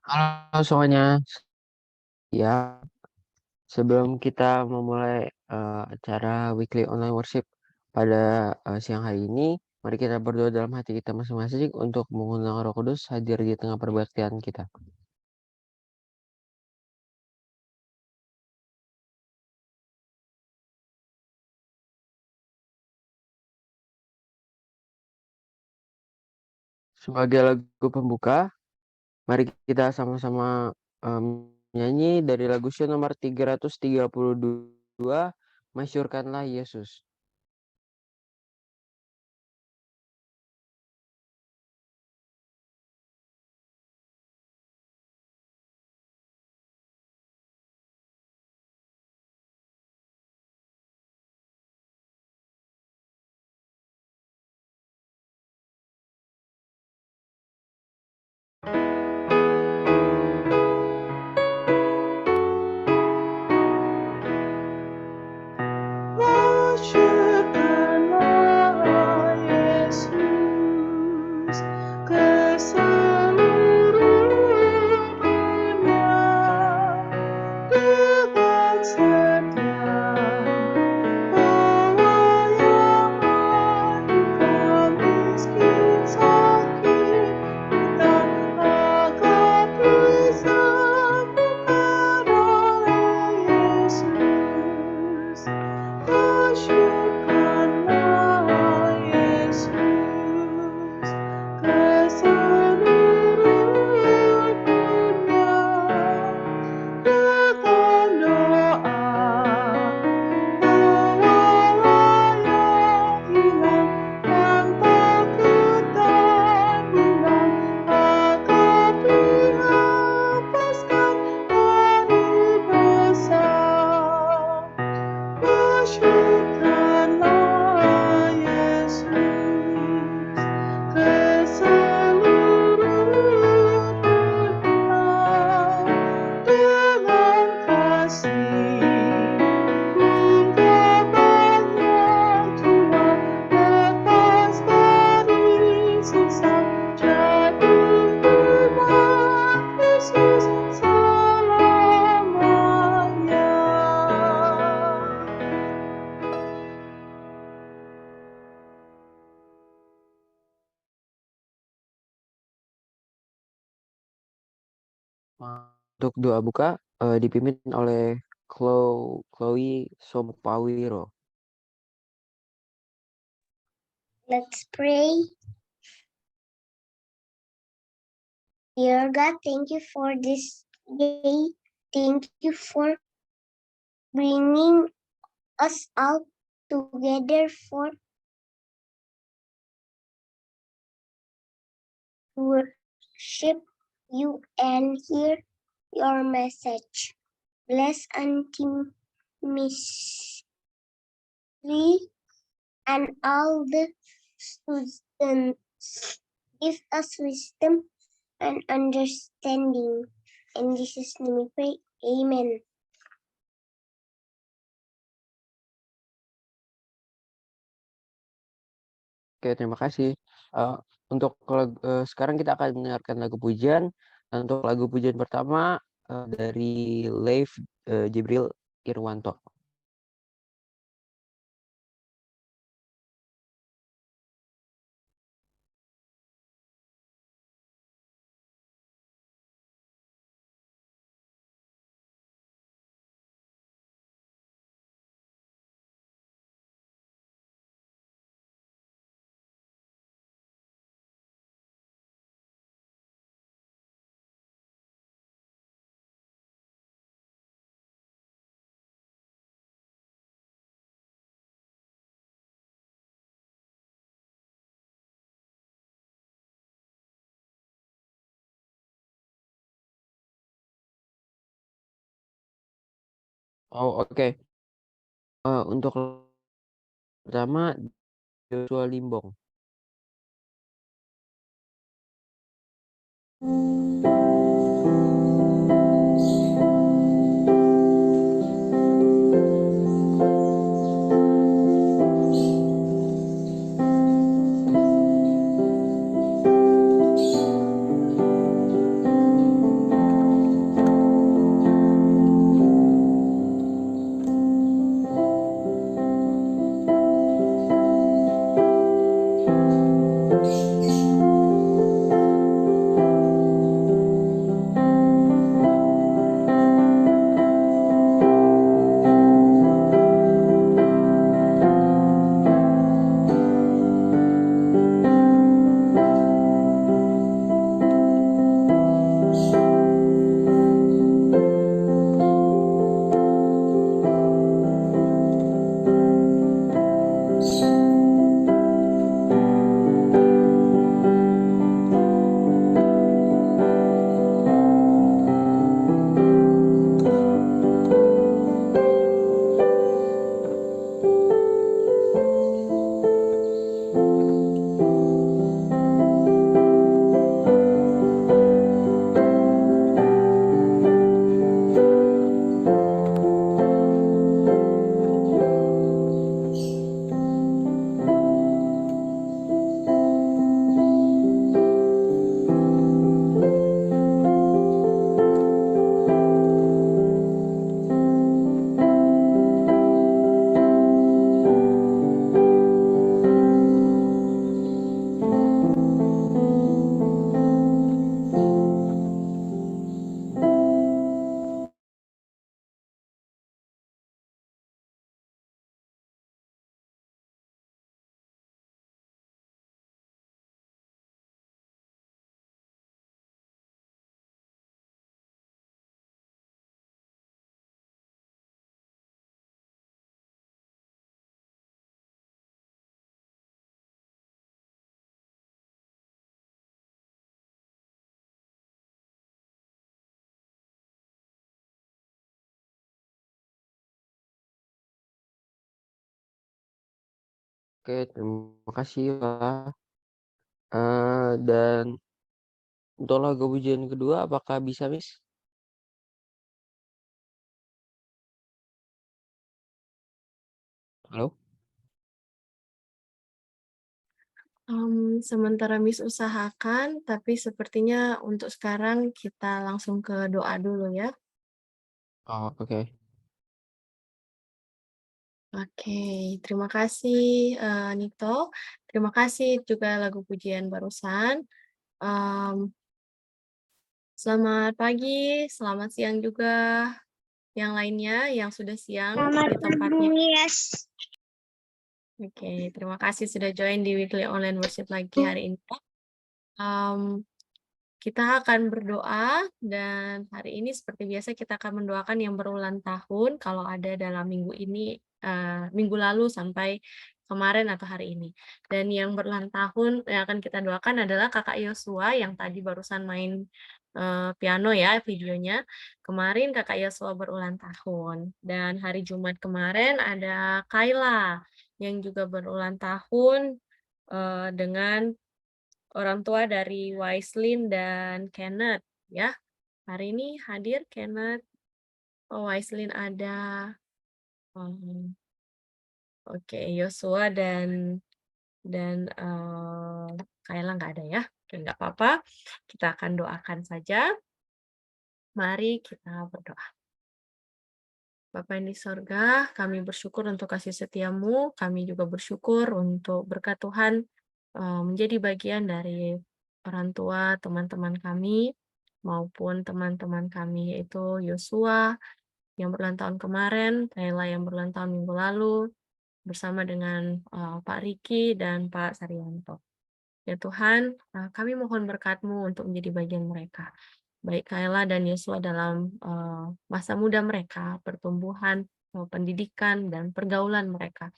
Halo semuanya, ya sebelum kita memulai acara weekly online worship pada siang hari ini, mari kita berdoa dalam hati kita masing-masing untuk mengundang Roh Kudus hadir di tengah perbaktian kita. Sebagai lagu pembuka, mari kita sama-sama menyanyi dari lagu Sio nomor 332, Masyurkanlah Yesus. Masyurkanlah Yesus ke seluruh dunia dengan setiap pewayangan duka miskin sakit kita akan disembuhkan oleh Yesus. Masyurkanlah Yesus ke seluruh dunia dengan doa pewalayang hilang yang takut dan bimbang akan dihapuskan dari dosa. Masyurkanlah Yesus ke seluruh dunia dengan kasih hingga banyak jiwa lepas dari siksa jadi umat Yesus selamanya. Untuk doa buka dipimpin oleh Chloe Sompawiro. Let's pray. Dear God, thank you for this day. Thank you for bringing us all together for worship you and hear your message. Bless Auntie Mystery and all the students. Give us wisdom and understanding. In Jesus' name we pray. Amen. Oke, terima kasih. Untuk sekarang kita akan mendengarkan lagu pujian. Untuk lagu pujian pertama dari Leif Jibril Irwanto. Oh, oke. Untuk pertama Joshua Limbong. Oke, terima kasih lah. Dan untuk lagu pujian kedua apakah bisa, Miss? Halo? Sementara Miss usahakan, tapi sepertinya untuk sekarang kita langsung ke doa dulu ya. Oh, oke. Oke, terima kasih, Nito. Terima kasih juga lagu pujian barusan. Mmm, Selamat pagi, selamat siang juga yang lainnya yang sudah siang Selamat di tempatnya. pagi, yes. Oke, terima kasih sudah join di Weekly Online Worship lagi hari ini. Mmm Kita akan berdoa dan hari ini seperti biasa kita akan mendoakan yang berulang tahun kalau ada dalam minggu ini, minggu lalu sampai kemarin atau hari ini. Dan yang berulang tahun yang akan kita doakan adalah Kakak Yosua yang tadi barusan main, piano ya videonya. Kemarin Kakak Yosua berulang tahun dan hari Jumat kemarin ada Kayla yang juga berulang tahun, dengan orang tua dari Waislin dan Kenneth ya. Hari ini hadir Kenneth, oh Waislin ada, mmm, oke Yosua dan Kayla nggak ada ya. Oke nggak apa-apa, kita akan doakan saja. Mari kita berdoa. Bapa yang di sorga, kami bersyukur untuk kasih setiamu, kami juga bersyukur untuk berkat Tuhan menjadi bagian dari orang tua teman-teman kami, maupun teman-teman kami yaitu Yosua yang berulang tahun kemarin, Kayla yang berulang tahun minggu lalu, bersama dengan Pak Riki dan Pak Saryanto. Ya Tuhan, kami mohon berkat-Mu untuk menjadi bagian mereka. Baik Kayla dan Yosua dalam masa muda mereka, pertumbuhan, pendidikan, dan pergaulan mereka.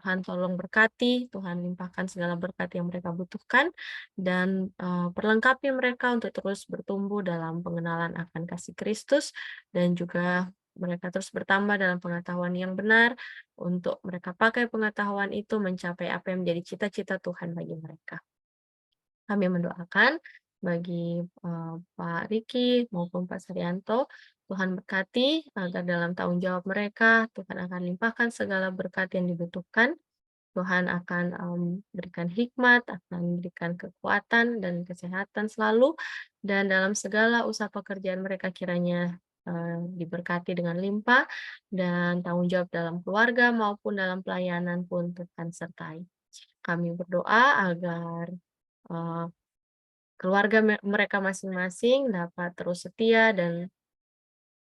Tuhan tolong berkati, Tuhan limpahkan segala berkat yang mereka butuhkan, dan perlengkapi mereka untuk terus bertumbuh dalam pengenalan akan kasih Kristus, dan juga mereka terus bertambah dalam pengetahuan yang benar, untuk mereka pakai pengetahuan itu mencapai apa yang menjadi cita-cita Tuhan bagi mereka. Kami mendoakan bagi, Pak Riki maupun Pak Saryanto, Tuhan berkati agar dalam tanggung jawab mereka, Tuhan akan limpahkan segala berkat yang dibutuhkan. Tuhan akan, berikan hikmat, akan berikan kekuatan dan kesehatan selalu, dan dalam segala usaha pekerjaan mereka kiranya, diberkati dengan limpah, dan tanggung jawab dalam keluarga maupun dalam pelayanan pun Tuhan sertai. Kami berdoa agar, eee keluarga mereka masing-masing dapat terus setia dan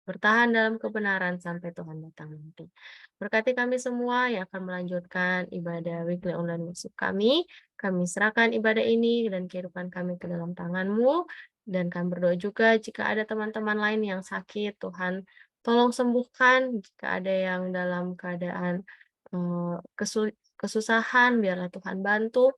bertahan dalam kebenaran sampai Tuhan datang nanti. Berkati kami semua yang akan melanjutkan ibadah weekly online worship kami. Kami serahkan ibadah ini dan kehidupan kami ke dalam tangan-Mu. Dan kami berdoa juga jika ada teman-teman lain yang sakit, Tuhan tolong sembuhkan. Jika ada yang dalam keadaan kesusahan, biarlah Tuhan bantu.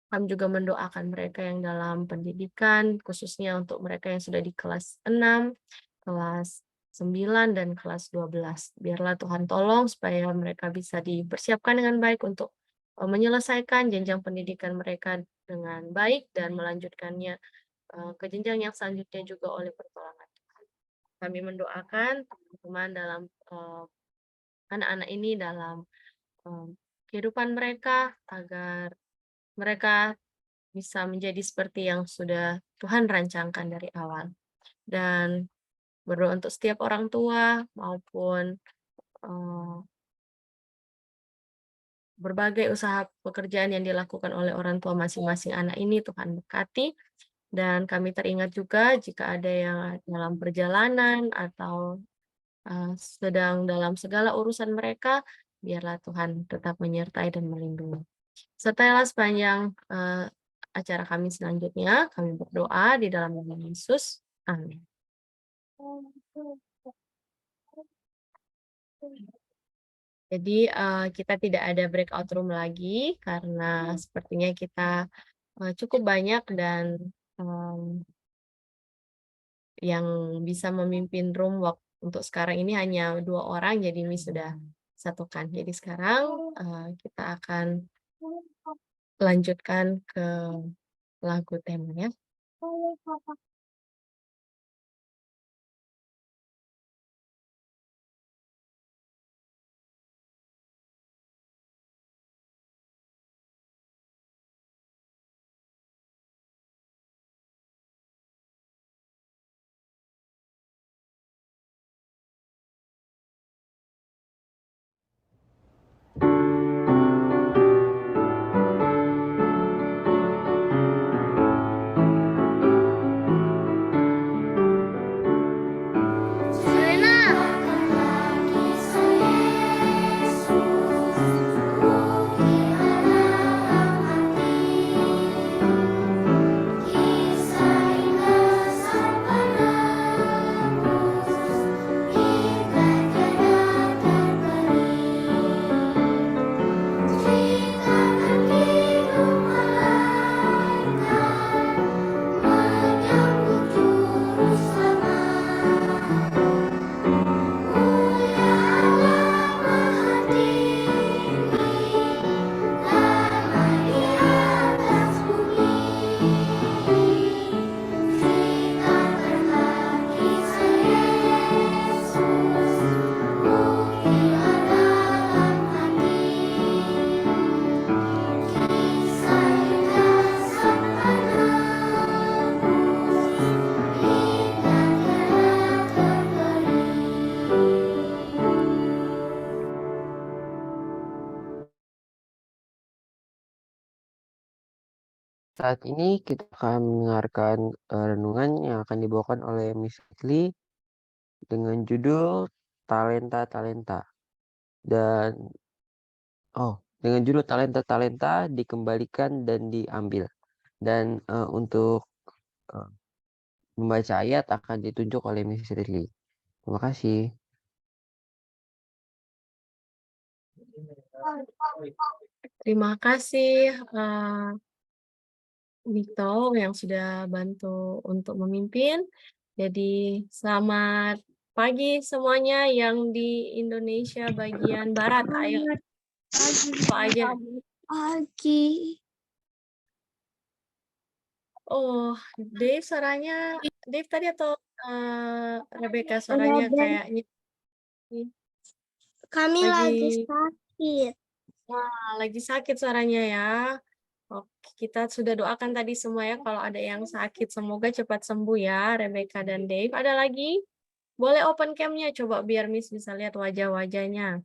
Kami juga mendoakan mereka yang dalam pendidikan, khususnya untuk mereka yang sudah di kelas 6, kelas 9, dan kelas 12. Biarlah Tuhan tolong supaya mereka bisa dipersiapkan dengan baik untuk menyelesaikan jenjang pendidikan mereka dengan baik dan melanjutkannya ke jenjang yang selanjutnya juga oleh pertolongan Tuhan. Kami mendoakan teman-teman dalam anak-anak ini dalam eh, kehidupan mereka agar mereka bisa menjadi seperti yang sudah Tuhan rancangkan dari awal. Dan berdoa untuk setiap orang tua maupun eee, berbagai usaha pekerjaan yang dilakukan oleh orang tua masing-masing anak ini Tuhan berkati. Dan kami teringat juga jika ada yang dalam perjalanan atau, sedang dalam segala urusan mereka, biarlah Tuhan tetap menyertai dan melindungi. Sertailah sepanjang, acara kami selanjutnya, kami berdoa di dalam nama Yesus. Amin. Jadi, kita tidak ada breakout room lagi karena sepertinya kita, cukup banyak dan, mmm, yang bisa memimpin room untuk sekarang ini hanya 2 orang, jadi ini sudah satukan. Jadi sekarang, kita akan lanjutkan ke lagu temanya. Saat ini kita akan mendengarkan renungan yang akan dibawakan oleh Miss Fitli dengan judul Talenta-Talenta. Dan dengan judul Talenta-Talenta dikembalikan dan diambil. Dan untuk membaca ayat akan ditunjuk oleh Miss Fitli. Terima kasih. Terima kasih Vito yang sudah bantu untuk memimpin. Jadi selamat pagi semuanya yang di Indonesia bagian barat. Ayo, apa aja? Pagi. Oh, Dave suaranya, Dave tadi atau Rebecca suaranya kayaknya Kami lagi lagi sakit. lagi sakit suaranya ya. Oke, kita sudah doakan tadi semua ya kalau ada yang sakit semoga cepat sembuh ya Rebecca dan Dave. Ada lagi? Boleh open cam-nya coba biar Miss bisa lihat wajah-wajahnya.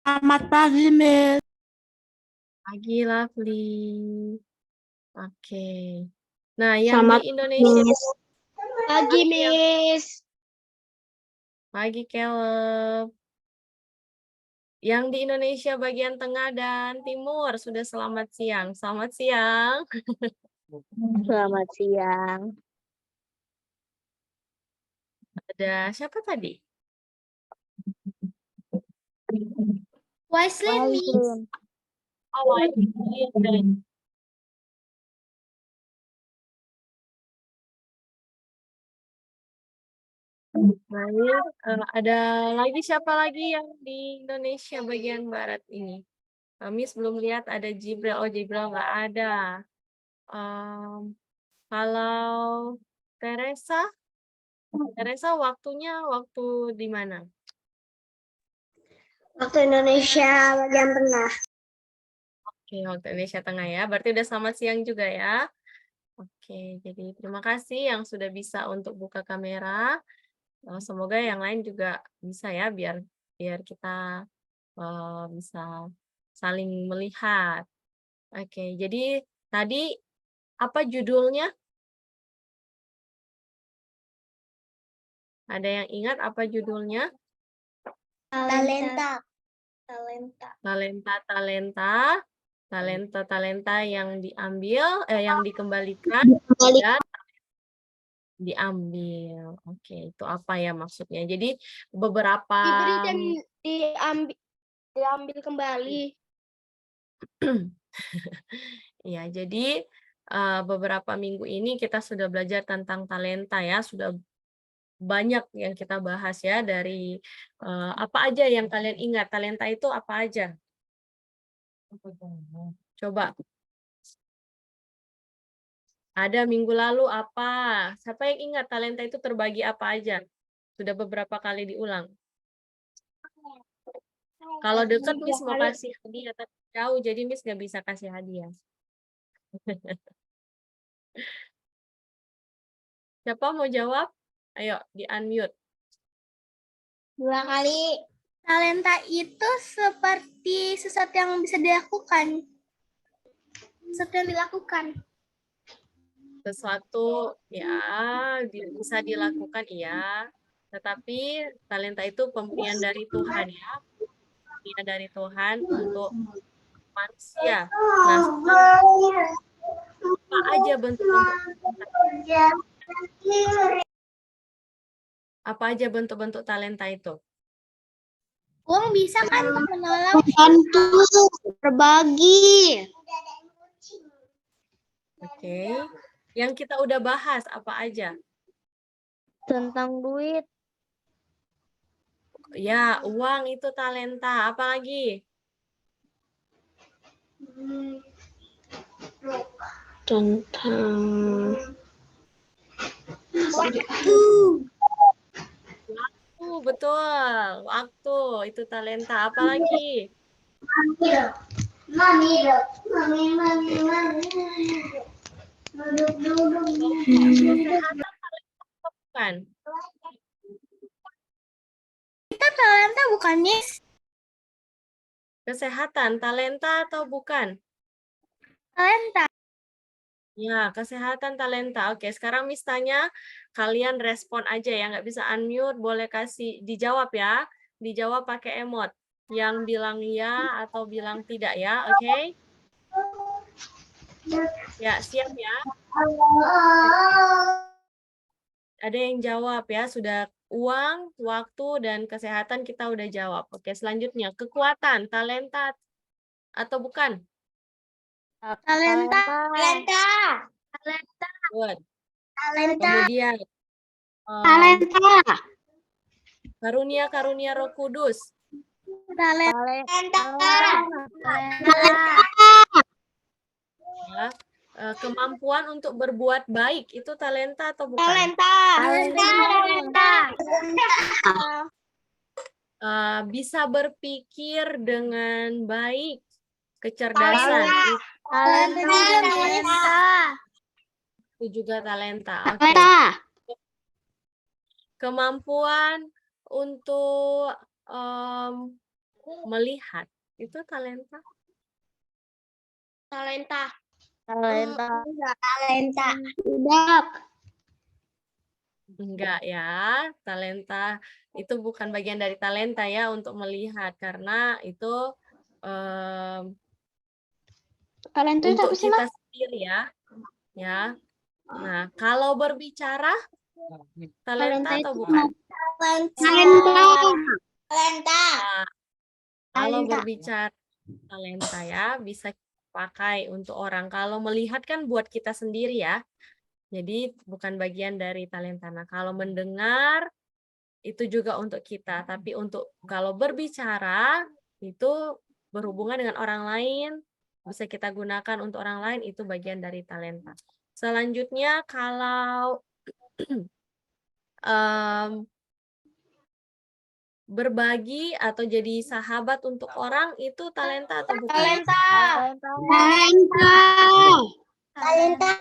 Selamat pagi, Miss. Pagi Lovely. Oke. Nah, yang Selamat di Indonesia pagi, Miss. pagi Caleb. Yang di Indonesia bagian tengah dan timur sudah selamat siang. Selamat siang. Selamat siang. Ada siapa tadi? Wesley, Miss. Oh, ini. Baik, ada lagi siapa lagi yang di Indonesia bagian barat ini? Miss belum lihat ada Jibril. Oh, Jibril nggak ada. Kalau Teresa waktunya waktu di mana? Waktu Indonesia bagian tengah. Oke, waktu Indonesia Tengah ya. Berarti udah selamat siang juga ya. Oke, jadi terima kasih yang sudah bisa untuk buka kamera. Semoga yang lain juga bisa ya, biar kita bisa saling melihat. Oke, jadi tadi apa judulnya? Ada yang ingat apa judulnya? Talenta. Talenta. Talenta yang diambil, yang dikembalikan dan diambil. Oke, itu apa ya maksudnya? Jadi beberapa Diberi dan diambil kembali. ya, jadi beberapa minggu ini kita sudah belajar tentang talenta ya, sudah banyak yang kita bahas ya dari apa aja yang kalian ingat talenta itu apa aja? Coba. Ada minggu lalu apa? Siapa yang ingat talenta itu terbagi apa aja? Sudah beberapa kali diulang. Kalau deket Miss mau kasih hadiah, tapi jauh jadi Miss nggak bisa kasih hadiah. Siapa mau jawab? Ayo di unmute. 2 kali. Talenta itu seperti sesuatu yang bisa dilakukan. Sesuatu yang dilakukan. Sesuatu ya bisa dilakukan iya, tetapi talenta itu pemberian dari Tuhan ya, pemberian dari Tuhan untuk manusia. Nah, apa aja bentuk-bentuk talenta itu? Uang bisa kan menolong, bantu, berbagi. Oke. Yang kita udah bahas apa aja? Tentang duit. Ya, uang itu talenta. Apa lagi? Tentang Waktu, betul. Waktu itu talenta. Apa lagi? Kesehatan talenta bukan? Kita talenta bukan, Miss? Kesehatan talenta atau bukan? Talenta. Ya, kesehatan talenta. Oke, sekarang Miss tanya, kalian respon aja ya, nggak bisa unmute, boleh kasih dijawab ya. Dijawab pakai emot. Yang bilang ya atau bilang tidak ya, oke? Ya, siap ya. Ada yang jawab ya, sudah uang, waktu, dan kesehatan kita udah jawab. Oke, selanjutnya, kekuatan, talenta atau bukan? Talenta. Talenta. Talenta. Good. Talenta. Kemudian, Talenta. karunia Roh Kudus. Talenta. Ya. Kemampuan untuk berbuat baik itu talenta atau bukan? Talenta. Bisa berpikir dengan baik, kecerdasan itu juga talenta. Oke. Kemampuan untuk melihat itu talenta. Talenta. Tidak. Enggak ya, talenta itu bukan bagian dari talenta ya untuk melihat, karena itu Talenta itu untuk apa sih, kita Mas? sendiri ya. Ya. Nah, kalau berbicara talenta atau bukan? Talenta. Nah, kalau berbicara talenta ya bisa pakai untuk orang. Kalau melihat kan buat kita sendiri ya. Jadi bukan bagian dari talenta. Nah, kalau mendengar itu juga untuk kita, tapi untuk kalau berbicara itu berhubungan dengan orang lain, bisa kita gunakan untuk orang lain, itu bagian dari talenta. Selanjutnya kalau berbagi atau jadi sahabat untuk orang itu talenta atau bukan? Talenta.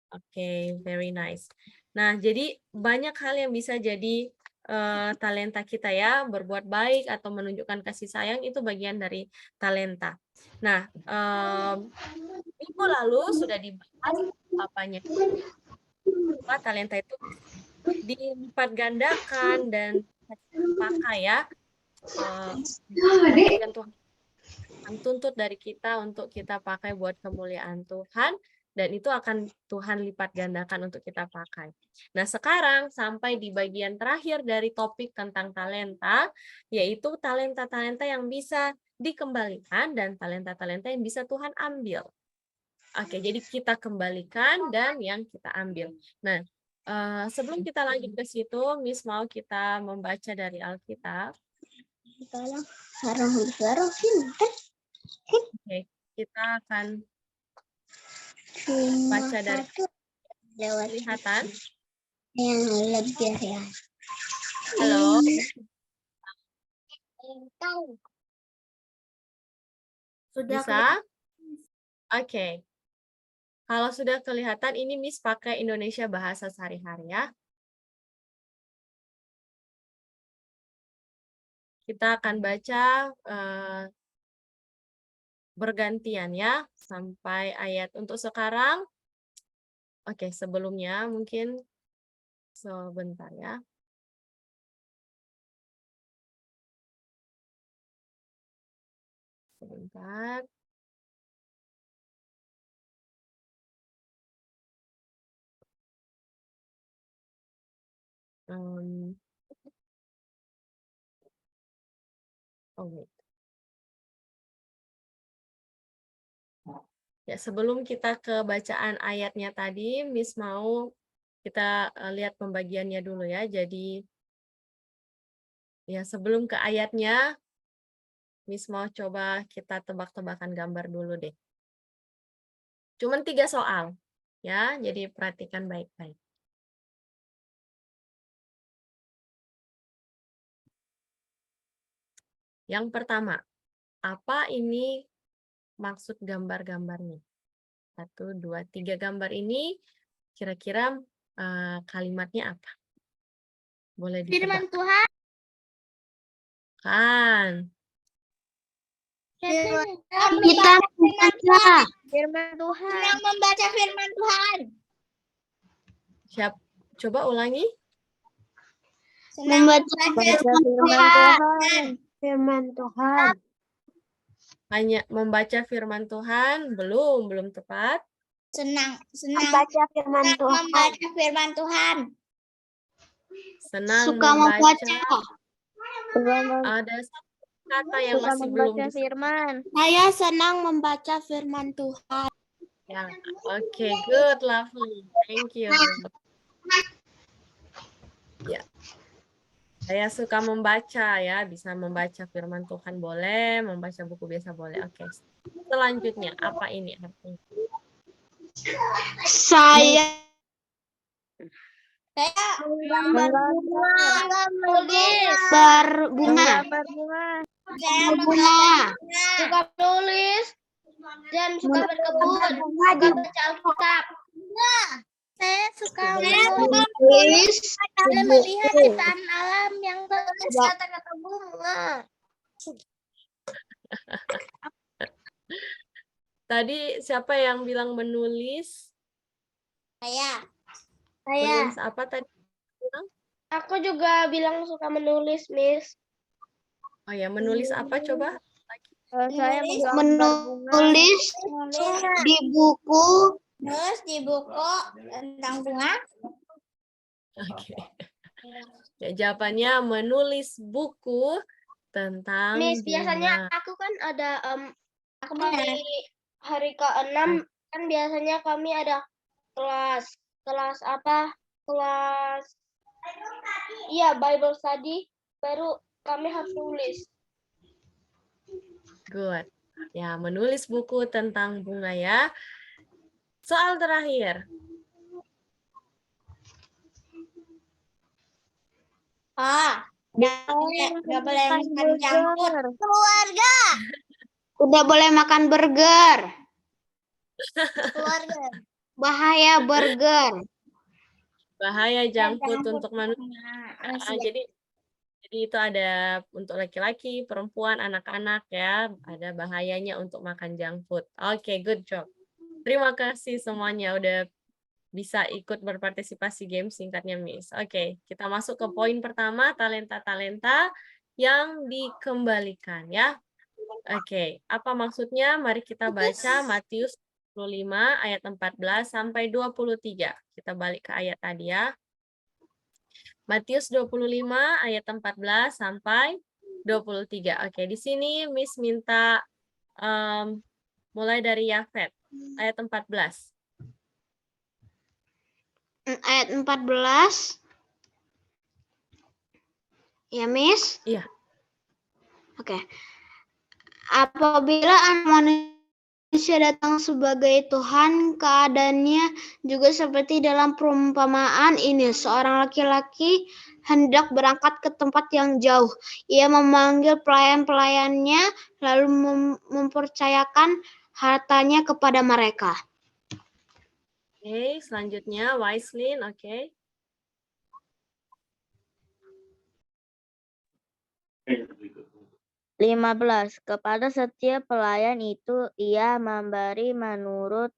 Oke, very nice. Nah, jadi banyak hal yang bisa jadi talenta kita ya, berbuat baik atau menunjukkan kasih sayang itu bagian dari talenta. Nah, minggu lalu sudah dibahas apanya. Bahwa talenta itu dilipat gandakan dan pakai ya. Yang Tuhan tuntut dari kita untuk kita pakai buat kemuliaan Tuhan. Dan itu akan Tuhan lipat gandakan untuk kita pakai. Nah, sekarang sampai di bagian terakhir dari topik tentang talenta, yaitu talenta-talenta yang bisa dikembalikan dan talenta-talenta yang bisa Tuhan ambil. Oke, jadi kita kembalikan dan yang kita ambil. Nah, sebelum kita lanjut ke situ, Miss mau kita membaca dari Alkitab. Oke, kita akan Cuma baca dari satu lewat kelihatan. yang lebih ya. Halo, Sudah bisa? Oke. Kalau sudah kelihatan, ini Miss pakai Indonesia bahasa sehari-hari ya. Kita akan baca bergantian ya, sampai ayat untuk sekarang. Oke, sebelumnya mungkin sebentar ya. Sebentar. Oh, wait. Ya, sebelum kita ke bacaan ayatnya tadi, Miss mau kita lihat pembagiannya dulu ya. Jadi, ya sebelum ke ayatnya, Miss mau coba kita tebak-tebakan gambar dulu deh. Cuman 3 soal, ya. Jadi perhatikan baik-baik. Yang pertama, apa ini maksud gambar-gambarnya? 1, 2, 3 gambar ini kira-kira kalimatnya apa? Boleh Firman ditebak. Tuhan. Kan. Kita membaca firman Tuhan. Senang membaca firman Tuhan. Siap. Coba ulangi. Membaca firman Tuhan. Firman Tuhan. Hanya membaca firman Tuhan, belum tepat. Senang membaca firman Tuhan. Membaca firman Tuhan. Senang Suka membaca. Ada Ada satu kata yang masih belum disebut. firman. Saya senang membaca firman Tuhan. Ya, oke, good, lovely, thank you. Ya, saya suka membaca ya, bisa membaca firman Tuhan boleh, membaca buku biasa boleh. Oke, selanjutnya apa ini artinya? Saya menggambar bunga. Saya suka menulis dan suka berkebun, suka baca Alkitab. Saya suka menulis dan melihat ciptaan alam yang tulis kata-kata bunga. Tadi siapa yang bilang menulis? Saya. Menulis apa tadi? Aku juga bilang suka menulis, Miss. Oh ya, menulis apa coba? Saya menulis di buku. Terus di buku tentang bunga. Oke. Ya, jawabannya menulis buku tentang Miss, bunga. biasanya aku kan ada aku di hari ke-6 kan biasanya kami ada kelas apa? Kelas iya, Bible study, baru kami harus tulis. Good. Ya, menulis buku tentang bunga ya. Soal terakhir. Nggak boleh makan junk food. Keluarga. Udah boleh makan burger. Keluarga. Bahaya burger. Bahaya junk food untuk manusia. Jadi itu ada untuk laki-laki, perempuan, anak-anak ya. Ada bahayanya untuk makan junk food. Oke, good job. Terima kasih semuanya udah bisa ikut berpartisipasi game singkatnya Miss. Oke, kita masuk ke poin pertama, talenta-talenta yang dikembalikan ya. Oke, apa maksudnya? Mari kita baca Matius 25 ayat 14 sampai 23. Kita balik ke ayat tadi ya. Matius 25 ayat 14 sampai 23. Oke, di sini Miss minta mulai dari Yafet, ayat 14. Ayat 14. Ya, Miss? Iya. Oke. Apabila anak manusia datang sebagai Tuhan, keadaannya juga seperti dalam perumpamaan ini. Seorang laki-laki hendak berangkat ke tempat yang jauh. Ia memanggil pelayan-pelayannya, lalu mempercayakan hartanya kepada mereka. Oke, selanjutnya Waislin, oke. 15. Kepada setiap pelayan itu ia memberi menurut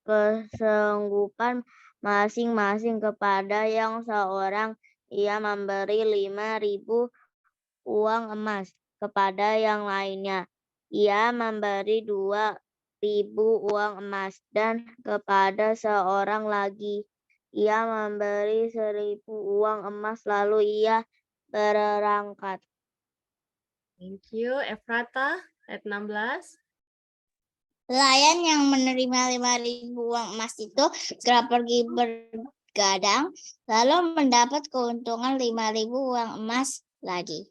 kesanggupan masing-masing. Kepada yang seorang ia memberi 5.000 uang emas. Kepada yang lainnya ia memberi 2.000 uang emas. Dan kepada seorang lagi ia memberi 1.000 uang emas. Lalu ia berangkat. Thank you. Efrata, ayat 16. Pelayan yang menerima 5.000 uang emas itu segera pergi bergadang, lalu mendapat keuntungan 5.000 uang emas lagi.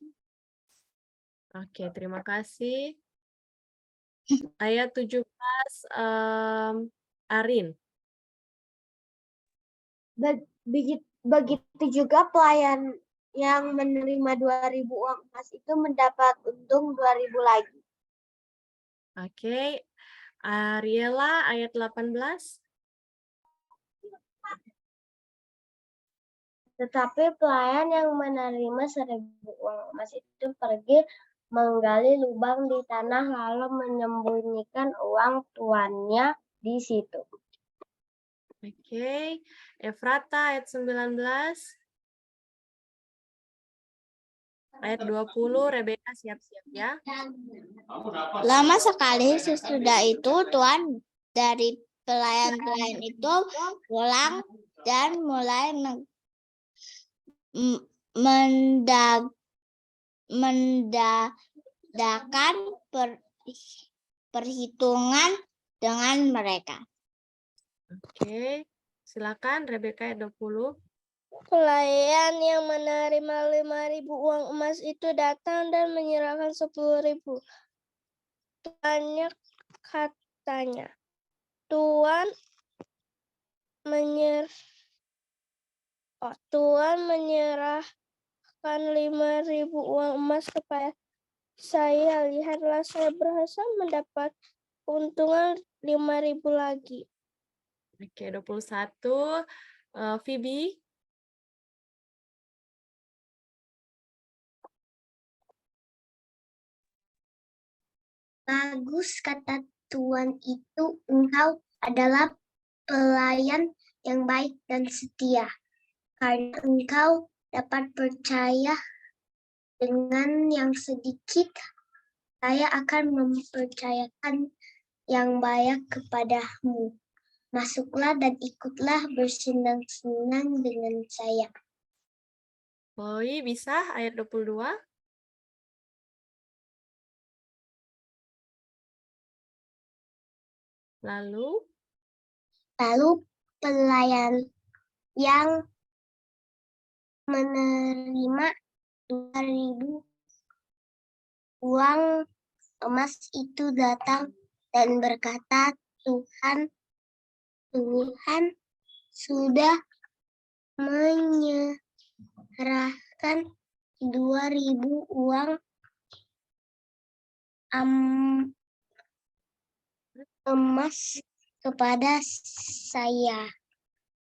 Oke, terima kasih. Ayat 17, Arin. Begitu juga pelayan yang menerima 2.000 uang emas itu mendapat untung 2.000 lagi. Oke. Ariela, ayat 18. Tetapi pelayan yang menerima 1.000 uang emas itu pergi menggali lubang di tanah lalu menyembunyikan uang tuannya di situ. Oke. Efrata, ayat 19. Ayat 20, Rebeka siap-siap ya. Lama sekali sesudah itu Tuan dari pelayan-pelayan itu pulang dan mulai mendadakan perhitungan dengan mereka. Oke. Silakan Rebeka ayat 20. Pelayan yang menerima 5.000 uang emas itu datang dan menyerahkan 10.000. Tuannya katanya, Tuan menyerahkan 5.000 uang emas kepada saya. Lihatlah, saya berhasil mendapat keuntungan 5.000 lagi. Oke, 21. Phoebe. Bagus, kata Tuan itu, engkau adalah pelayan yang baik dan setia. Karena engkau dapat percaya dengan yang sedikit, saya akan mempercayakan yang banyak kepadamu. Masuklah dan ikutlah bersenang-senang dengan saya. Chloe, bisa ayat 22. Lalu Pelayan yang menerima 2.000 uang emas itu datang dan berkata, Tuhan sudah menyerahkan 2.000 uang emas kepada saya.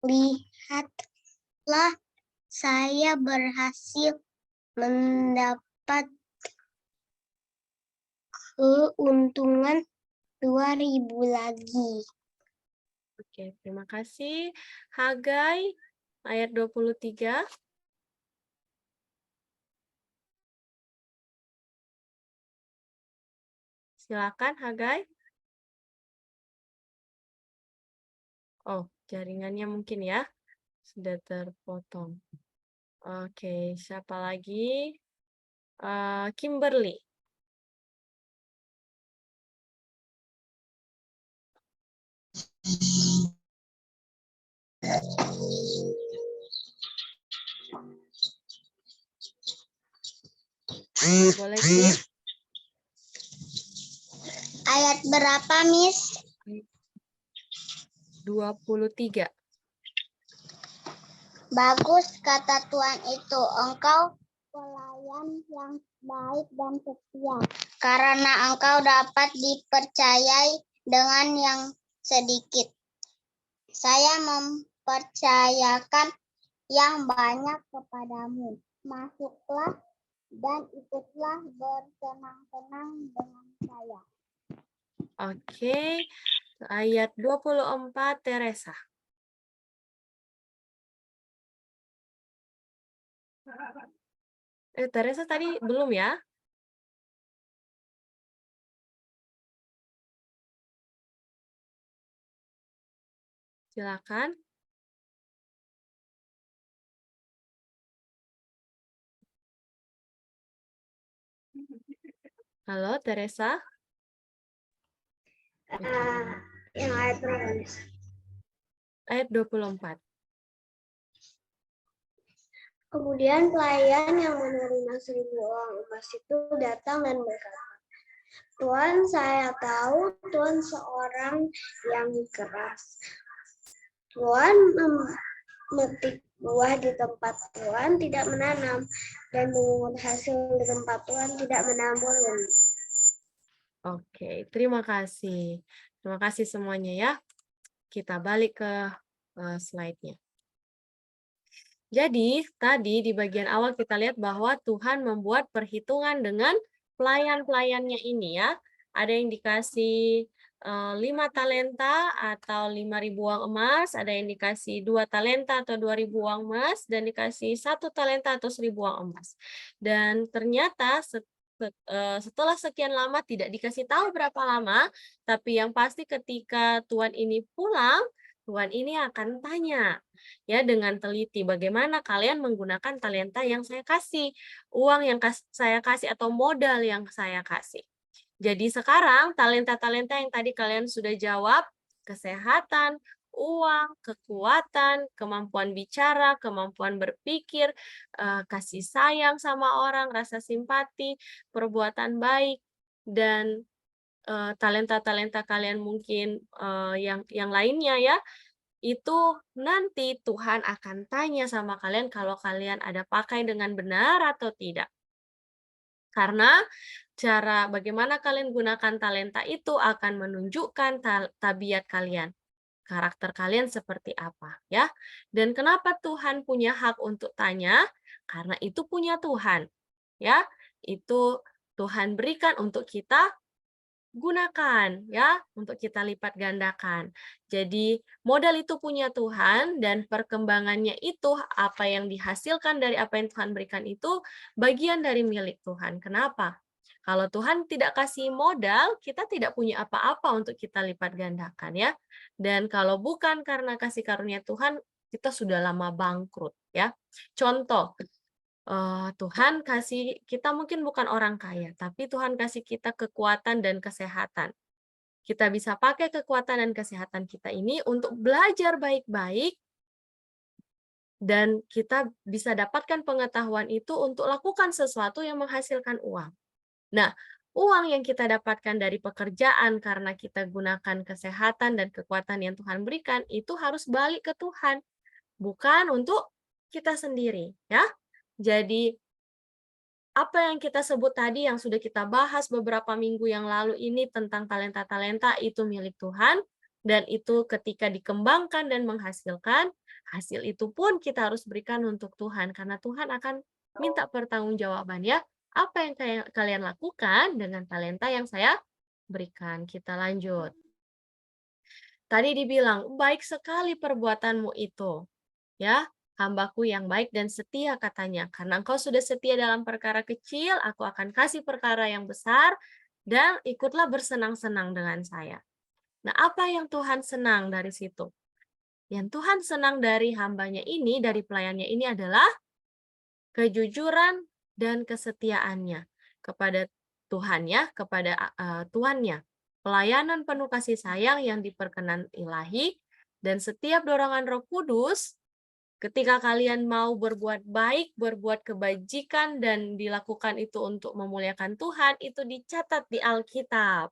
Lihatlah, saya berhasil mendapat keuntungan 2.000 lagi. Oke, terima kasih. Hagai, ayat 23. Silakan, Hagai. Oh, jaringannya mungkin ya, sudah terpotong. Oke, siapa lagi? Kimberly. Boleh, Kim? Ayat berapa, Miss? 23. Bagus, kata Tuhan itu. Engkau pelayan yang baik dan setia. Karena engkau dapat dipercayai dengan yang sedikit. Saya mempercayakan yang banyak kepadamu. Masuklah dan ikutlah bersenang-senang dengan saya. Oke, ayat 24, Teresa. Teresa tadi belum ya? Silakan. Halo, Teresa. Yang ayat berapa? Ayat 24. Kemudian pelayan yang menerima 1000 uang emas itu datang dan berkata, Tuan, saya tahu Tuan seorang yang keras. Tuan memetik buah di tempat Tuan tidak menanam, dan memungut hasil di tempat Tuan tidak menabur. Oke, terima kasih. Terima kasih semuanya ya. Kita balik ke slide-nya. Jadi, tadi di bagian awal kita lihat bahwa Tuhan membuat perhitungan dengan pelayan-pelayannya ini ya. Ada yang dikasih 5 talenta atau 5.000 uang emas, ada yang dikasih 2 talenta atau 2.000 uang emas, dan dikasih 1 talenta atau 1.000 uang emas. Dan ternyata setelah sekian lama tidak dikasih tahu berapa lama, tapi yang pasti ketika Tuan ini pulang, Tuan ini akan tanya ya dengan teliti bagaimana kalian menggunakan talenta yang saya kasih, uang yang saya kasih atau modal yang saya kasih. Jadi sekarang talenta-talenta yang tadi kalian sudah jawab, kesehatan, uang, kekuatan, kemampuan bicara, kemampuan berpikir, kasih sayang sama orang, rasa simpati, perbuatan baik, dan talenta-talenta kalian mungkin yang lainnya ya, itu nanti Tuhan akan tanya sama kalian kalau kalian ada pakai dengan benar atau tidak. Karena cara bagaimana kalian gunakan talenta itu akan menunjukkan tabiat kalian. Karakter kalian seperti apa ya. Dan kenapa Tuhan punya hak untuk tanya? Karena itu punya Tuhan. Ya, itu Tuhan berikan untuk kita gunakan ya untuk kita lipat gandakan. Jadi modal itu punya Tuhan dan perkembangannya itu apa yang dihasilkan dari apa yang Tuhan berikan itu bagian dari milik Tuhan. Kenapa? Kalau Tuhan tidak kasih modal, kita tidak punya apa-apa untuk kita lipat gandakan ya. Dan kalau bukan karena kasih karunia Tuhan, kita sudah lama bangkrut ya. Contoh, Tuhan kasih kita mungkin bukan orang kaya, tapi Tuhan kasih kita kekuatan dan kesehatan. Kita bisa pakai kekuatan dan kesehatan kita ini untuk belajar baik-baik, dan kita bisa dapatkan pengetahuan itu untuk lakukan sesuatu yang menghasilkan uang. Nah, uang yang kita dapatkan dari pekerjaan karena kita gunakan kesehatan dan kekuatan yang Tuhan berikan, itu harus balik ke Tuhan, bukan untuk kita sendiri. Ya. Jadi, apa yang kita sebut tadi yang sudah kita bahas beberapa minggu yang lalu ini tentang talenta-talenta itu milik Tuhan, dan itu ketika dikembangkan dan menghasilkan, hasil itu pun kita harus berikan untuk Tuhan, karena Tuhan akan minta pertanggungjawaban ya. Apa yang kalian lakukan dengan talenta yang saya berikan? Kita lanjut. Tadi dibilang, baik sekali perbuatanmu itu. Ya, hambaku yang baik dan setia katanya. Karena engkau sudah setia dalam perkara kecil, aku akan kasih perkara yang besar, dan ikutlah bersenang-senang dengan saya. Nah, apa yang Tuhan senang dari situ? Yang Tuhan senang dari hambanya ini, dari pelayannya ini adalah kejujuran dan kesetiaannya kepada Tuhan ya, kepada Tuannya. Pelayanan penuh kasih sayang yang diperkenan Ilahi, dan setiap dorongan Roh Kudus. Ketika kalian mau berbuat baik, berbuat kebajikan, dan dilakukan itu untuk memuliakan Tuhan, itu dicatat di Alkitab.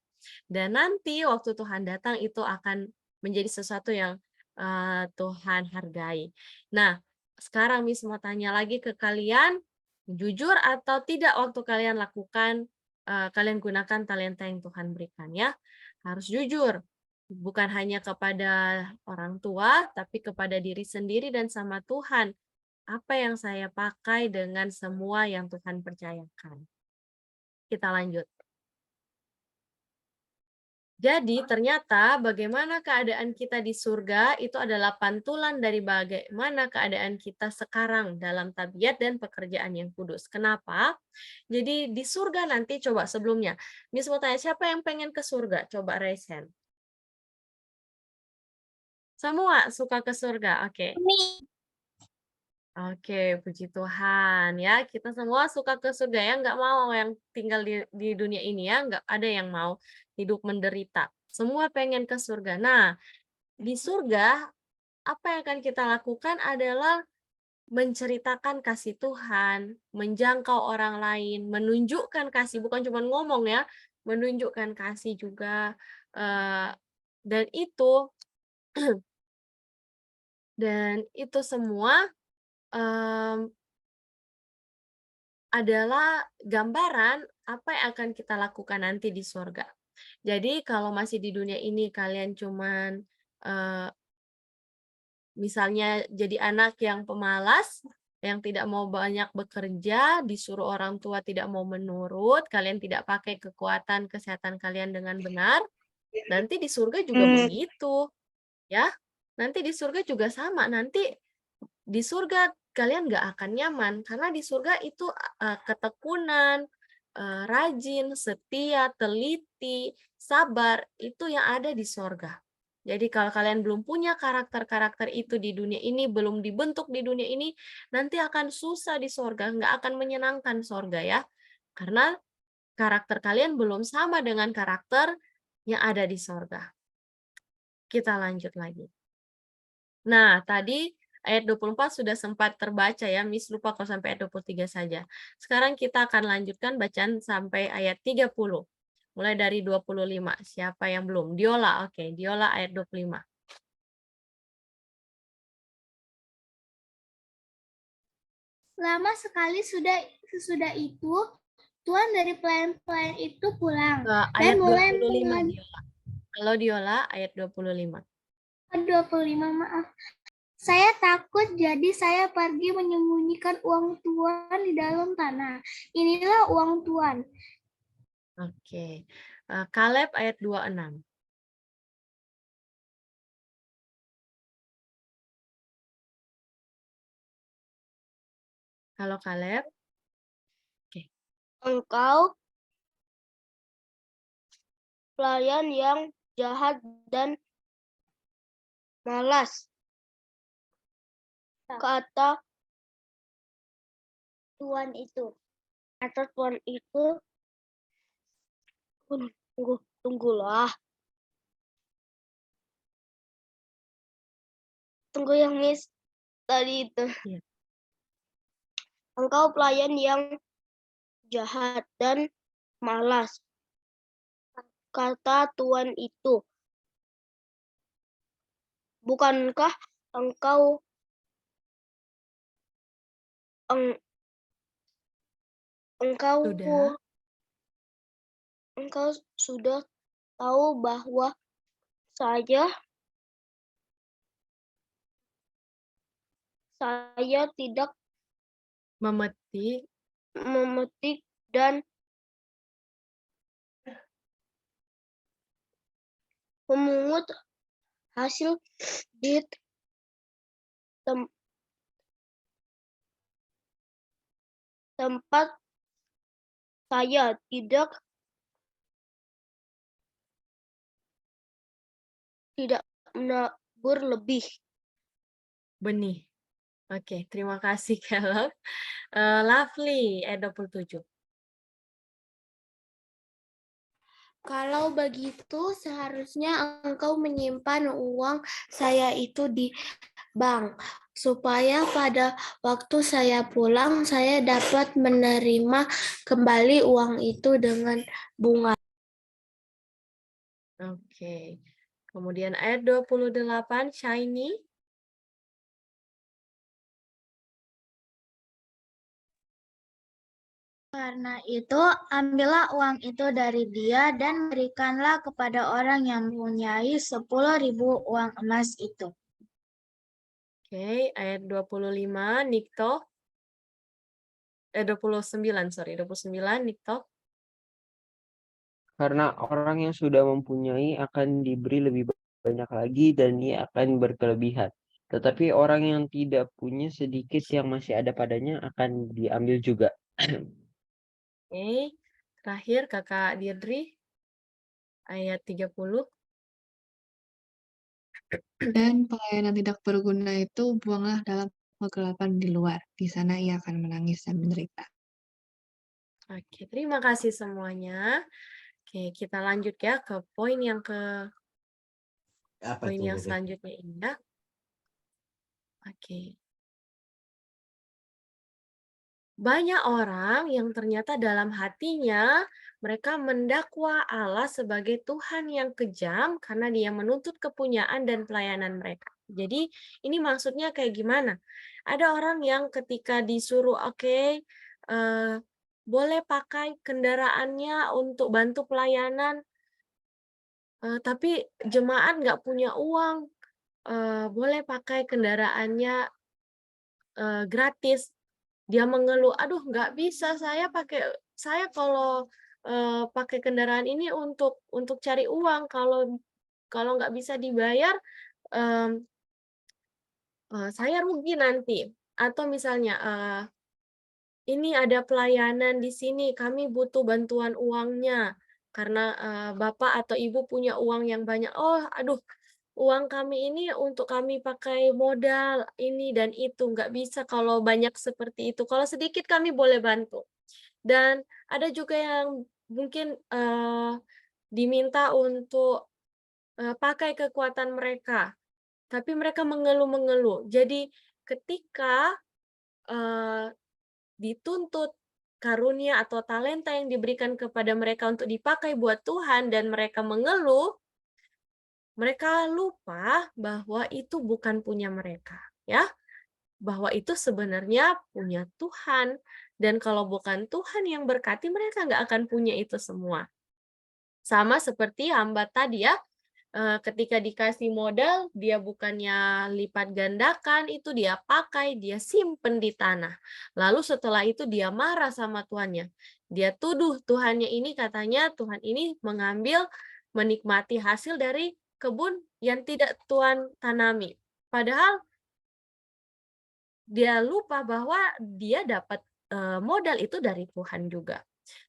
Dan nanti waktu Tuhan datang itu akan menjadi sesuatu yang Tuhan hargai. Nah, sekarang Miss mau tanya lagi ke kalian, jujur atau tidak waktu kalian lakukan, kalian gunakan talenta yang Tuhan berikan ya. Harus jujur, bukan hanya kepada orang tua, tapi kepada diri sendiri dan sama Tuhan. Apa yang saya pakai dengan semua yang Tuhan percayakan? Kita lanjut. Jadi ternyata bagaimana keadaan kita di surga itu adalah pantulan dari bagaimana keadaan kita sekarang dalam tabiat dan pekerjaan yang kudus. Kenapa? Jadi di surga nanti coba sebelumnya, Miss mau tanya siapa yang pengen ke surga? Coba raise hand. Semua suka ke surga, oke. Oke, puji Tuhan ya. Kita semua suka ke surga ya, nggak mau yang tinggal di dunia ini ya, nggak ada yang mau hidup menderita. Semua pengen ke surga. Nah, di surga apa yang akan kita lakukan adalah menceritakan kasih Tuhan, menjangkau orang lain, menunjukkan kasih, bukan cuma ngomong ya, menunjukkan kasih juga. Dan itu semua adalah gambaran apa yang akan kita lakukan nanti di surga. Jadi kalau masih di dunia ini kalian cuman misalnya jadi anak yang pemalas, yang tidak mau banyak bekerja, disuruh orang tua tidak mau menurut, kalian tidak pakai kekuatan kesehatan kalian dengan benar, nanti di surga juga begitu, ya. Nanti di surga juga sama, nanti di surga kalian nggak akan nyaman, karena di surga itu ketekunan, rajin, setia, teliti, sabar, itu yang ada di surga. Jadi kalau kalian belum punya karakter-karakter itu di dunia ini, belum dibentuk di dunia ini, nanti akan susah di surga, nggak akan menyenangkan surga ya. Karena karakter kalian belum sama dengan karakter yang ada di surga. Kita lanjut lagi. Nah, tadi ayat 24 sudah sempat terbaca ya, Miss lupa kalau sampai ayat 23 saja. Sekarang kita akan lanjutkan bacaan sampai ayat 30. Mulai dari 25. Siapa yang belum? Diola, oke. Diola ayat 25. Lama sekali sesudah itu, Tuan dari pelayan-pelayan itu pulang Ayat dan mulai 25, Diola. Kalau Diola, ayat 25. 25, maaf. Saya takut, jadi saya pergi menyembunyikan uang Tuan di dalam tanah. Inilah uang Tuan. Oke. Kaleb ayat 26. Halo Kaleb. Engkau pelayan yang jahat dan malas, kata Tuan itu. Tunggulah. Tunggu yang Miss tadi itu. Iya. Engkau pelayan yang jahat dan malas, kata Tuan itu. Bukankah engkau sudah tahu bahwa saya tidak Memetik dan memungut hasil di tempat saya tidak menabur lebih. benih. Oke, terima kasih Caleb. Lovely, ayat 27. Kalau begitu, seharusnya engkau menyimpan uang saya itu di bank, supaya pada waktu saya pulang, saya dapat menerima kembali uang itu dengan bunga. Oke. Kemudian ayat 28, Shiny. Karena itu, ambillah uang itu dari dia dan berikanlah kepada orang yang mempunyai 10.000 uang emas itu. Oke, ayat 25, Nikto. 29, sorry, 29, Nikto. Karena orang yang sudah mempunyai akan diberi lebih banyak lagi dan ia akan berkelebihan. Tetapi orang yang tidak punya sedikit yang masih ada padanya akan diambil juga. Oke, terakhir Kakak Diedri, ayat 30. Dan pelayanan tidak berguna itu buanglah dalam kegelapan di luar. Di sana ia akan menangis dan menderita. Oke, terima kasih semuanya. Oke, kita lanjut ya ke poin yang selanjutnya ini ya. Oke. Banyak orang yang ternyata dalam hatinya mereka mendakwa Allah sebagai Tuhan yang kejam karena dia menuntut kepunyaan dan pelayanan mereka. Jadi ini maksudnya kayak gimana? Ada orang yang ketika disuruh boleh pakai kendaraannya untuk bantu pelayanan, tapi jemaat nggak punya uang, boleh pakai kendaraannya gratis. Dia mengeluh, "Aduh nggak bisa, saya kalau, pakai kendaraan ini untuk cari uang, kalau nggak bisa dibayar, mmm, saya rugi nanti." Atau misalnya, "Ini ada pelayanan di sini, kami butuh bantuan uangnya, karena, Bapak atau Ibu punya uang yang banyak." "Oh, aduh, uang kami ini untuk kami pakai modal ini dan itu, nggak bisa kalau banyak seperti itu. Kalau sedikit kami boleh bantu." Dan ada juga yang mungkin, diminta untuk, pakai kekuatan mereka, tapi mereka mengeluh-mengeluh. Jadi ketika, eee, dituntut karunia atau talenta yang diberikan kepada mereka untuk dipakai buat Tuhan dan mereka mengeluh, mereka lupa bahwa itu bukan punya mereka, ya. Bahwa itu sebenarnya punya Tuhan, dan kalau bukan Tuhan yang berkati, mereka nggak akan punya itu semua. Sama seperti hamba tadi ya, ketika dikasih modal, dia bukannya lipat gandakan, itu dia pakai, dia simpen di tanah. Lalu setelah itu dia marah sama tuannya. Dia tuduh Tuhannya ini, katanya Tuhan ini menikmati hasil dari kebun yang tidak Tuhan tanami. Padahal dia lupa bahwa dia dapat, modal itu dari Tuhan juga.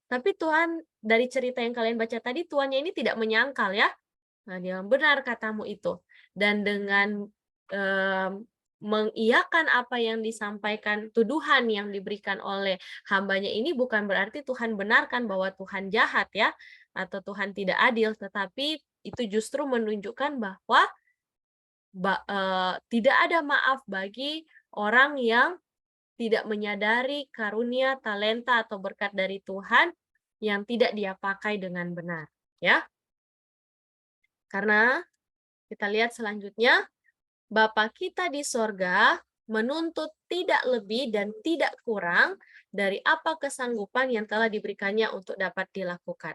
Tapi Tuhan, dari cerita yang kalian baca tadi, tuannya ini tidak menyangkal ya. Nah, dia bilang, "Benar katamu itu." Dan dengan, mmm, mengiyakan apa yang disampaikan, tuduhan yang diberikan oleh hambanya ini bukan berarti Tuhan benarkan bahwa Tuhan jahat ya, atau Tuhan tidak adil, tetapi itu justru menunjukkan bahwa tidak ada maaf bagi orang yang tidak menyadari karunia, talenta, atau berkat dari Tuhan yang tidak dia pakai dengan benar, ya. Karena kita lihat selanjutnya, Bapa kita di sorga menuntut tidak lebih dan tidak kurang dari apa kesanggupan yang telah diberikannya untuk dapat dilakukan.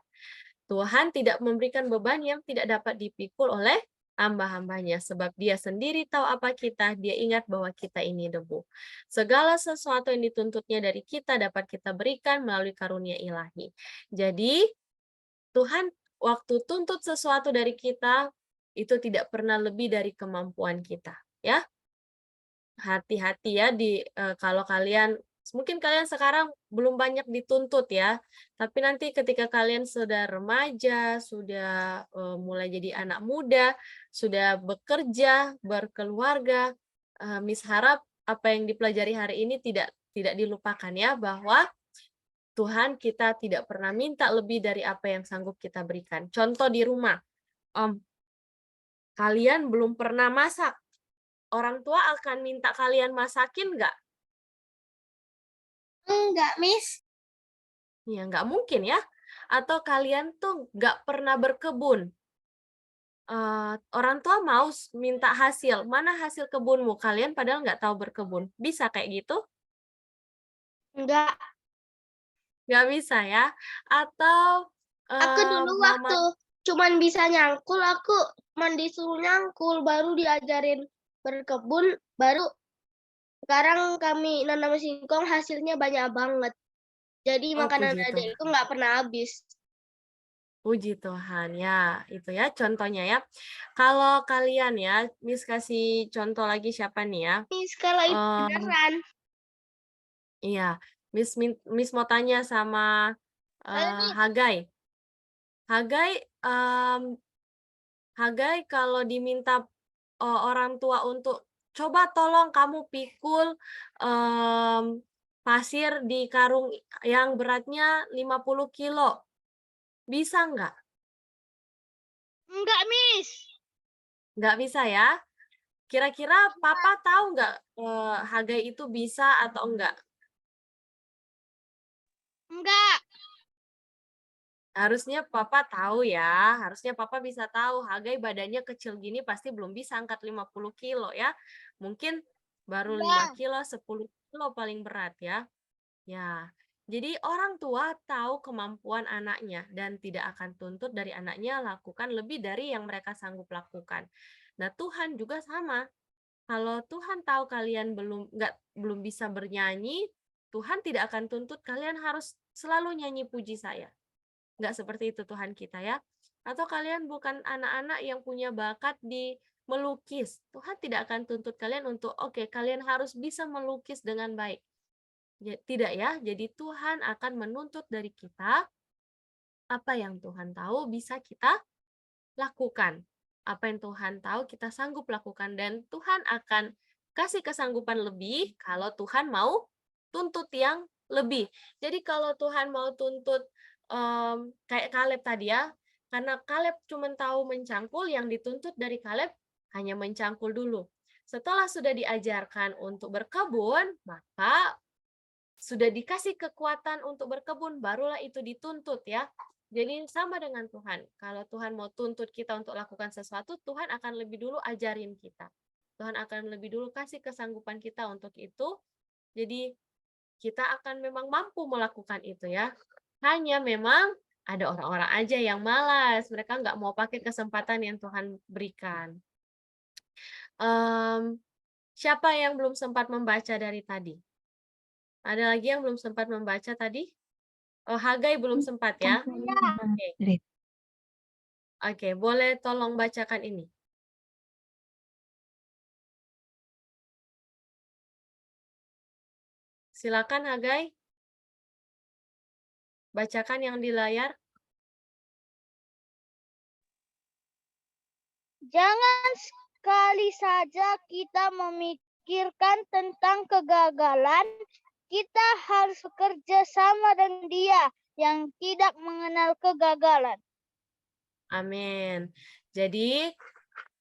Tuhan tidak memberikan beban yang tidak dapat dipikul oleh hamba-hambanya, sebab dia sendiri tahu apa kita, dia ingat bahwa kita ini debu. Segala sesuatu yang dituntutnya dari kita dapat kita berikan melalui karunia ilahi. Jadi, Tuhan waktu tuntut sesuatu dari kita, itu tidak pernah lebih dari kemampuan kita, ya. Hati-hati ya kalau mungkin kalian sekarang belum banyak dituntut ya, tapi nanti ketika kalian sudah remaja, sudah, mulai jadi anak muda, sudah bekerja, berkeluarga, Miss harap apa yang dipelajari hari ini tidak dilupakan ya, bahwa Tuhan kita tidak pernah minta lebih dari apa yang sanggup kita berikan. Contoh di rumah, kalian belum pernah masak, orang tua akan minta kalian masakin nggak? Enggak, Miss. Ya nggak mungkin ya. Atau kalian tuh nggak pernah berkebun, orang tua mau minta hasil, mana hasil kebunmu? Kalian padahal nggak tahu berkebun. Bisa kayak gitu? Enggak. Nggak bisa ya? Atau Aku dulu mama waktu cuman bisa nyangkul, aku cuman disuruh nyangkul, baru diajarin berkebun, baru sekarang kami nanam singkong hasilnya banyak banget. Jadi oh makanan puji Tuhan. adekku nggak pernah habis. Puji Tuhan ya, itu ya contohnya ya. Kalau kalian ya, Miss kasih contoh lagi siapa nih ya? Miss, kalau itu Em, beneran. iya, Miss mau tanya sama Hagai. Hagai kalau diminta orang tua untuk coba tolong kamu pikul pasir di karung yang beratnya 50 kilo, bisa nggak? Enggak, Miss. Nggak bisa ya? Kira-kira Papa tahu nggak Hagai itu bisa atau enggak? Enggak. Harusnya Papa tahu ya, harusnya Papa bisa tahu. Hagai badannya kecil gini pasti belum bisa angkat 50 kilo ya. Mungkin baru 5 Enggak. kilo, 10 kilo paling berat ya. Ya, jadi orang tua tahu kemampuan anaknya dan tidak akan tuntut dari anaknya lakukan lebih dari yang mereka sanggup lakukan. Nah, Tuhan juga sama. Kalau Tuhan tahu kalian belum bisa bernyanyi, Tuhan tidak akan tuntut kalian harus selalu nyanyi puji saya. Nggak seperti itu Tuhan kita ya. Atau kalian bukan anak-anak yang punya bakat di melukis. Tuhan tidak akan tuntut kalian untuk, oke, kalian harus bisa melukis dengan baik. Tidak ya, jadi Tuhan akan menuntut dari kita apa yang Tuhan tahu bisa kita lakukan. Apa yang Tuhan tahu kita sanggup lakukan. Dan Tuhan akan kasih kesanggupan lebih kalau Tuhan mau tuntut yang lebih. Jadi kalau Tuhan mau tuntut kayak Kaleb tadi ya, karena Kaleb cuma tahu mencangkul, yang dituntut dari Kaleb hanya mencangkul dulu. Setelah sudah diajarkan untuk berkebun, maka sudah dikasih kekuatan untuk berkebun, barulah itu dituntut ya. Jadi sama dengan Tuhan. Kalau Tuhan mau tuntut kita untuk lakukan sesuatu, Tuhan akan lebih dulu ajarin kita. Tuhan akan lebih dulu kasih kesanggupan kita untuk itu. Jadi kita akan memang mampu melakukan itu ya. Hanya memang ada orang-orang aja yang malas. Mereka nggak mau pakai kesempatan yang Tuhan berikan. Siapa yang belum sempat membaca dari tadi? Ada lagi yang belum sempat membaca tadi? Oh, Hagai belum sempat ya? Oke. Oke, boleh tolong bacakan ini. Silakan Hagai. Bacakan yang di layar. Jangan sekali saja kita memikirkan tentang kegagalan, kita harus bekerja sama dengan Dia yang tidak mengenal kegagalan. Amin. Jadi,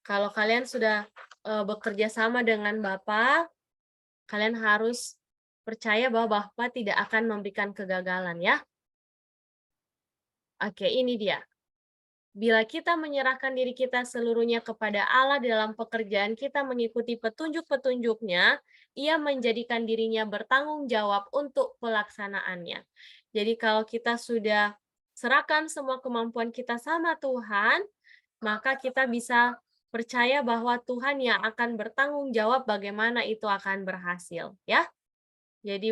kalau kalian sudah bekerja sama dengan Bapa, kalian harus percaya bahwa Bapa tidak akan memberikan kegagalan ya. Oke, ini dia. Bila kita menyerahkan diri kita seluruhnya kepada Allah dalam pekerjaan kita mengikuti petunjuk-petunjuknya, Ia menjadikan dirinya bertanggung jawab untuk pelaksanaannya. Jadi kalau kita sudah serahkan semua kemampuan kita sama Tuhan, maka kita bisa percaya bahwa Tuhan yang akan bertanggung jawab bagaimana itu akan berhasil, ya. Jadi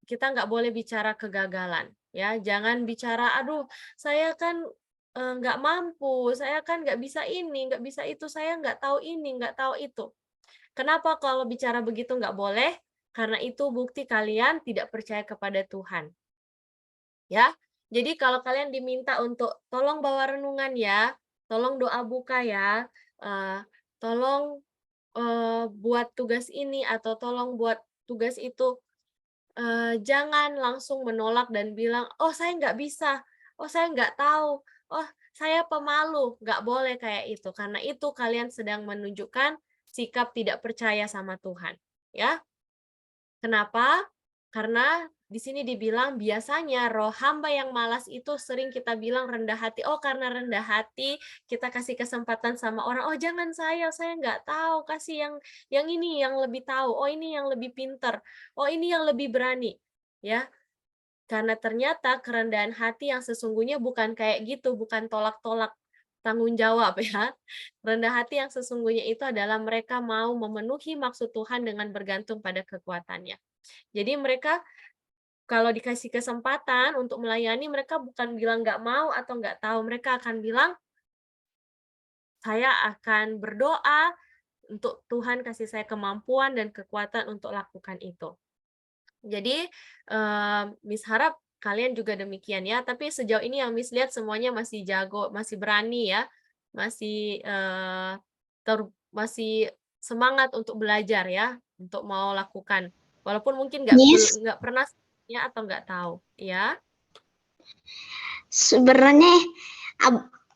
kita nggak boleh bicara kegagalan, ya. Jangan bicara, aduh, saya kan nggak mampu, saya kan nggak bisa ini, nggak bisa itu, saya nggak tahu ini, nggak tahu itu. Kenapa kalau bicara begitu nggak boleh? Karena itu bukti kalian tidak percaya kepada Tuhan. Ya, jadi kalau kalian diminta untuk tolong bawa renungan ya, tolong doa buka ya, tolong buat tugas ini atau tolong buat tugas itu, jangan langsung menolak dan bilang, oh saya nggak bisa, oh saya nggak tahu, oh saya pemalu. Nggak boleh kayak itu, karena itu kalian sedang menunjukkan sikap tidak percaya sama Tuhan. Ya, kenapa? Karena di sini dibilang biasanya roh hamba yang malas itu sering kita bilang rendah hati. Oh, karena rendah hati kita kasih kesempatan sama orang. Oh, jangan saya nggak tahu. Kasih yang ini yang lebih tahu. Oh, ini yang lebih pinter. Oh, ini yang lebih berani. Ya, karena ternyata kerendahan hati yang sesungguhnya bukan kayak gitu, bukan tolak-tolak tanggung jawab ya. Rendah hati yang sesungguhnya itu adalah mereka mau memenuhi maksud Tuhan dengan bergantung pada kekuatannya. Jadi mereka kalau dikasih kesempatan untuk melayani, mereka bukan bilang nggak mau atau nggak tahu. Mereka akan bilang, saya akan berdoa untuk Tuhan kasih saya kemampuan dan kekuatan untuk lakukan itu. Jadi, Miss harap kalian juga demikian ya. Tapi sejauh ini yang Miss lihat semuanya masih jago, masih berani ya, masih masih semangat untuk belajar ya, untuk mau lakukan. Walaupun mungkin Miss, nggak pernah ya atau nggak tahu, ya. sebenarnya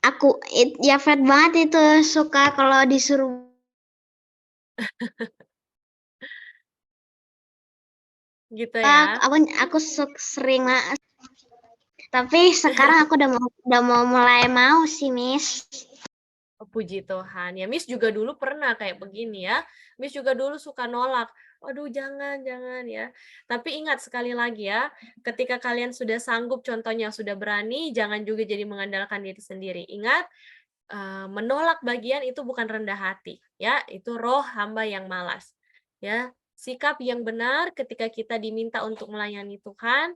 aku Jafet banget itu suka kalau disuruh. Gitu ya. Aku sering banget. Tapi sekarang aku udah mau mulai mau sih, Miss. Puji Tuhan. Ya, Miss juga dulu pernah kayak begini ya. Miss juga dulu suka nolak. Aduh, jangan ya. Tapi ingat sekali lagi ya, ketika kalian sudah sanggup, contohnya sudah berani, jangan juga jadi mengandalkan diri sendiri. Ingat, menolak bagian itu bukan rendah hati, ya. Itu roh hamba yang malas. Ya, sikap yang benar ketika kita diminta untuk melayani Tuhan